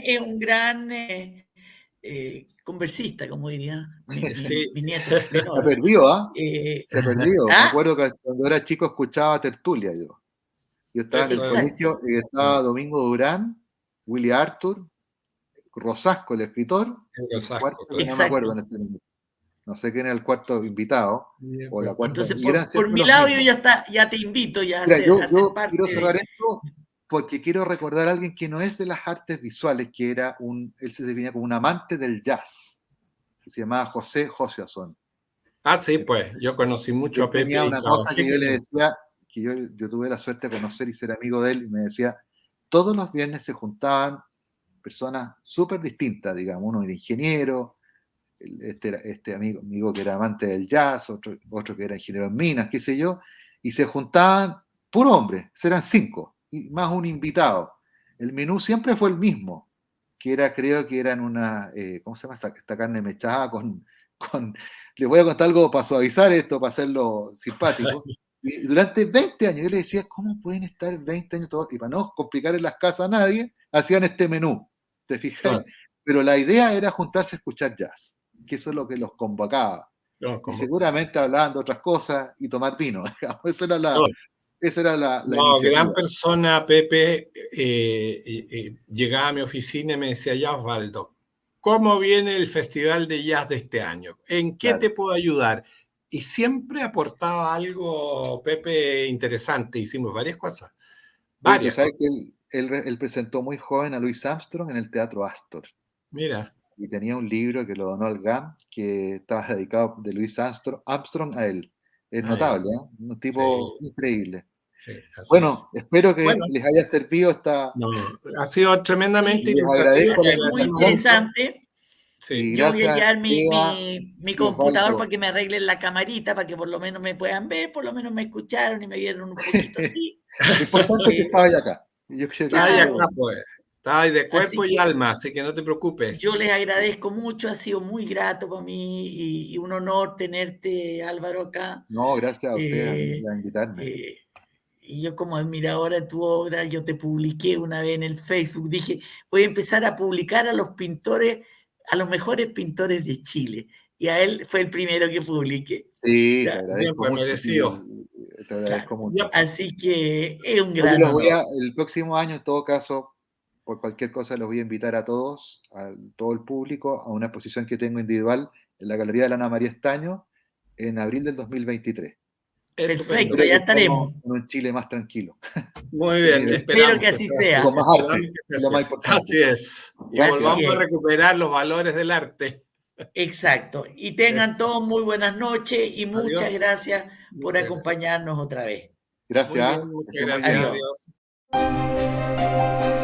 [SPEAKER 2] conversista, como diría
[SPEAKER 4] sí.
[SPEAKER 2] mi nieto
[SPEAKER 3] Se ha
[SPEAKER 2] menor.
[SPEAKER 3] perdido, ¿ah?
[SPEAKER 2] Eh,
[SPEAKER 3] Se ha perdido. Me
[SPEAKER 2] ah,
[SPEAKER 3] acuerdo que cuando era chico escuchaba tertulia yo. Yo estaba en el
[SPEAKER 4] Eso es.
[SPEAKER 3] colegio
[SPEAKER 2] exacto.
[SPEAKER 3] y estaba Domingo Durán, Willy Arthur, Rosasco, el escritor,
[SPEAKER 4] El
[SPEAKER 3] y el cuarto,
[SPEAKER 4] Osasco,
[SPEAKER 3] que
[SPEAKER 4] claro.
[SPEAKER 3] no me acuerdo en
[SPEAKER 2] Exacto.
[SPEAKER 3] este momento. No sé quién era el cuarto invitado,
[SPEAKER 4] Ni me
[SPEAKER 3] o la
[SPEAKER 4] acuerdo.
[SPEAKER 3] cuarta,
[SPEAKER 2] Entonces,
[SPEAKER 3] y eran
[SPEAKER 2] por
[SPEAKER 3] siempre
[SPEAKER 2] mi
[SPEAKER 3] los
[SPEAKER 2] lado, yo
[SPEAKER 3] mismos.
[SPEAKER 2] ya está, ya te invito ya
[SPEAKER 3] Mira,
[SPEAKER 2] a ser
[SPEAKER 3] yo quiero
[SPEAKER 2] parte
[SPEAKER 3] cerrar
[SPEAKER 2] de.
[SPEAKER 3] esto porque quiero recordar a alguien que no es de las artes visuales, que él se definía como un amante del jazz, que se llamaba José Josiasson.
[SPEAKER 4] Ah, sí, pues yo conocí mucho
[SPEAKER 3] Él
[SPEAKER 4] a Pepe
[SPEAKER 3] tenía
[SPEAKER 4] y
[SPEAKER 3] una cosa
[SPEAKER 4] trabajé
[SPEAKER 3] que yo
[SPEAKER 4] con
[SPEAKER 3] le
[SPEAKER 4] él.
[SPEAKER 3] decía, que yo tuve la suerte de conocer y ser amigo de él, y me decía, todos los viernes se juntaban personas súper distintas, digamos, uno era ingeniero, este amigo que era amante del jazz, otro que era ingeniero en minas, qué sé yo, y se juntaban puro hombre, eran 5, y más un invitado. El menú siempre fue el mismo, que era, creo que eran ¿cómo se llama esta carne mechada les voy a contar algo para suavizar esto, para hacerlo simpático. Y durante 20 años yo le decía, ¿cómo pueden estar 20 años todos? Y para no complicar en las casas a nadie, hacían este menú, ¿te fijas?
[SPEAKER 4] No,
[SPEAKER 3] Pero la idea era juntarse a escuchar jazz, que eso es lo que los convocaba.
[SPEAKER 4] no,
[SPEAKER 3] Y
[SPEAKER 4] como,
[SPEAKER 3] seguramente hablaban de otras cosas y tomar vino. Digamos.
[SPEAKER 4] no,
[SPEAKER 3] Esa era la
[SPEAKER 4] no, gran
[SPEAKER 3] iniciativa.
[SPEAKER 4] persona, Pepe. Llegaba a mi oficina y me decía, ya Osvaldo, ¿cómo viene el Festival de Jazz de este año? ¿En qué
[SPEAKER 3] Claro.
[SPEAKER 4] te puedo ayudar? Y siempre aportaba algo, Pepe, interesante. Hicimos
[SPEAKER 3] Oye, tú
[SPEAKER 4] varias
[SPEAKER 3] sabes
[SPEAKER 4] cosas.
[SPEAKER 3] que él presentó muy joven a Louis Armstrong en el Teatro Astor.
[SPEAKER 4] Mira,
[SPEAKER 3] Y tenía un libro que lo donó al GAM, que estaba dedicado de Louis Armstrong a él. Es
[SPEAKER 4] ah, ya,
[SPEAKER 3] notable, ¿eh? Un tipo
[SPEAKER 4] sí.
[SPEAKER 3] increíble.
[SPEAKER 4] Sí, así
[SPEAKER 3] Bueno,
[SPEAKER 4] es.
[SPEAKER 3] espero que
[SPEAKER 4] Bueno,
[SPEAKER 3] les haya servido esta...
[SPEAKER 4] no, ha sido tremendamente
[SPEAKER 3] Y les
[SPEAKER 4] ilustrativo.
[SPEAKER 3] agradezco
[SPEAKER 2] Ha
[SPEAKER 3] la
[SPEAKER 4] Te
[SPEAKER 2] sido muy
[SPEAKER 4] agradecemos
[SPEAKER 3] invitación.
[SPEAKER 4] mucho.
[SPEAKER 2] interesante.
[SPEAKER 3] Y
[SPEAKER 4] Sí,
[SPEAKER 2] Yo voy a
[SPEAKER 3] gracias,
[SPEAKER 2] llevar
[SPEAKER 3] Eva
[SPEAKER 2] mi
[SPEAKER 3] y
[SPEAKER 2] computador para
[SPEAKER 3] Osvaldo.
[SPEAKER 2] que me arreglen la camarita, para que por lo menos me puedan ver, por lo menos me escucharon y me vieron un poquito así.
[SPEAKER 3] Lo importante es que estabas acá. Y yo creo que
[SPEAKER 4] está
[SPEAKER 3] eso
[SPEAKER 4] ahí
[SPEAKER 3] es lo
[SPEAKER 2] Claro,
[SPEAKER 4] acá,
[SPEAKER 3] bueno.
[SPEAKER 4] pues. Está ahí de
[SPEAKER 2] así
[SPEAKER 4] cuerpo y
[SPEAKER 2] que
[SPEAKER 4] alma, así que no te
[SPEAKER 2] yo
[SPEAKER 4] preocupes.
[SPEAKER 2] les agradezco mucho, ha sido muy grato para mí y un honor tenerte, Álvaro, acá.
[SPEAKER 3] No, gracias a ustedes, a mí,
[SPEAKER 2] Eh,
[SPEAKER 3] por invitarme.
[SPEAKER 2] eh, y yo como admiradora de tu obra, yo te publiqué una vez en el Facebook, dije, voy a empezar a publicar a los pintores, a los mejores pintores de Chile. Y a él fue el primero que publiqué.
[SPEAKER 3] Sí, te
[SPEAKER 2] Ya,
[SPEAKER 4] Bien,
[SPEAKER 3] agradezco
[SPEAKER 4] pues
[SPEAKER 3] mucho.
[SPEAKER 4] merecido.
[SPEAKER 3] Te
[SPEAKER 2] claro.
[SPEAKER 3] agradezco
[SPEAKER 4] Ya,
[SPEAKER 3] mucho.
[SPEAKER 2] Así que es un
[SPEAKER 3] Yo que
[SPEAKER 2] gran
[SPEAKER 3] los voy
[SPEAKER 2] honor.
[SPEAKER 3] a, el próximo año, en todo caso, por cualquier cosa, los voy a invitar a todos, a todo el público, a una exposición que tengo individual en la Galería de la Ana María Estaño en abril del 2023.
[SPEAKER 4] estupendo.
[SPEAKER 2] Perfecto,
[SPEAKER 3] Espero
[SPEAKER 2] ya
[SPEAKER 3] que estemos
[SPEAKER 2] estaremos.
[SPEAKER 3] en un Chile más tranquilo.
[SPEAKER 4] Muy
[SPEAKER 3] Sin
[SPEAKER 4] bien,
[SPEAKER 2] Espero
[SPEAKER 4] esperamos
[SPEAKER 2] que
[SPEAKER 4] que
[SPEAKER 2] así
[SPEAKER 4] sea así.
[SPEAKER 3] con
[SPEAKER 2] sea.
[SPEAKER 3] más
[SPEAKER 4] Esperamos
[SPEAKER 3] arte,
[SPEAKER 4] que
[SPEAKER 3] es
[SPEAKER 4] sea
[SPEAKER 3] lo más
[SPEAKER 4] así.
[SPEAKER 3] importante.
[SPEAKER 4] Así es. Y
[SPEAKER 3] Gracias.
[SPEAKER 2] Así
[SPEAKER 4] volvamos a
[SPEAKER 2] es.
[SPEAKER 4] recuperar los valores del arte.
[SPEAKER 2] Exacto. Y tengan
[SPEAKER 4] Eso.
[SPEAKER 2] todos muy buenas noches y muchas
[SPEAKER 4] Adiós.
[SPEAKER 2] gracias por
[SPEAKER 4] Muchas gracias.
[SPEAKER 2] acompañarnos otra vez.
[SPEAKER 4] Muy
[SPEAKER 3] Gracias.
[SPEAKER 4] bien,
[SPEAKER 3] Que
[SPEAKER 4] muchas
[SPEAKER 3] esté muy
[SPEAKER 4] gracias.
[SPEAKER 3] bien.
[SPEAKER 2] Adiós.
[SPEAKER 4] Adiós.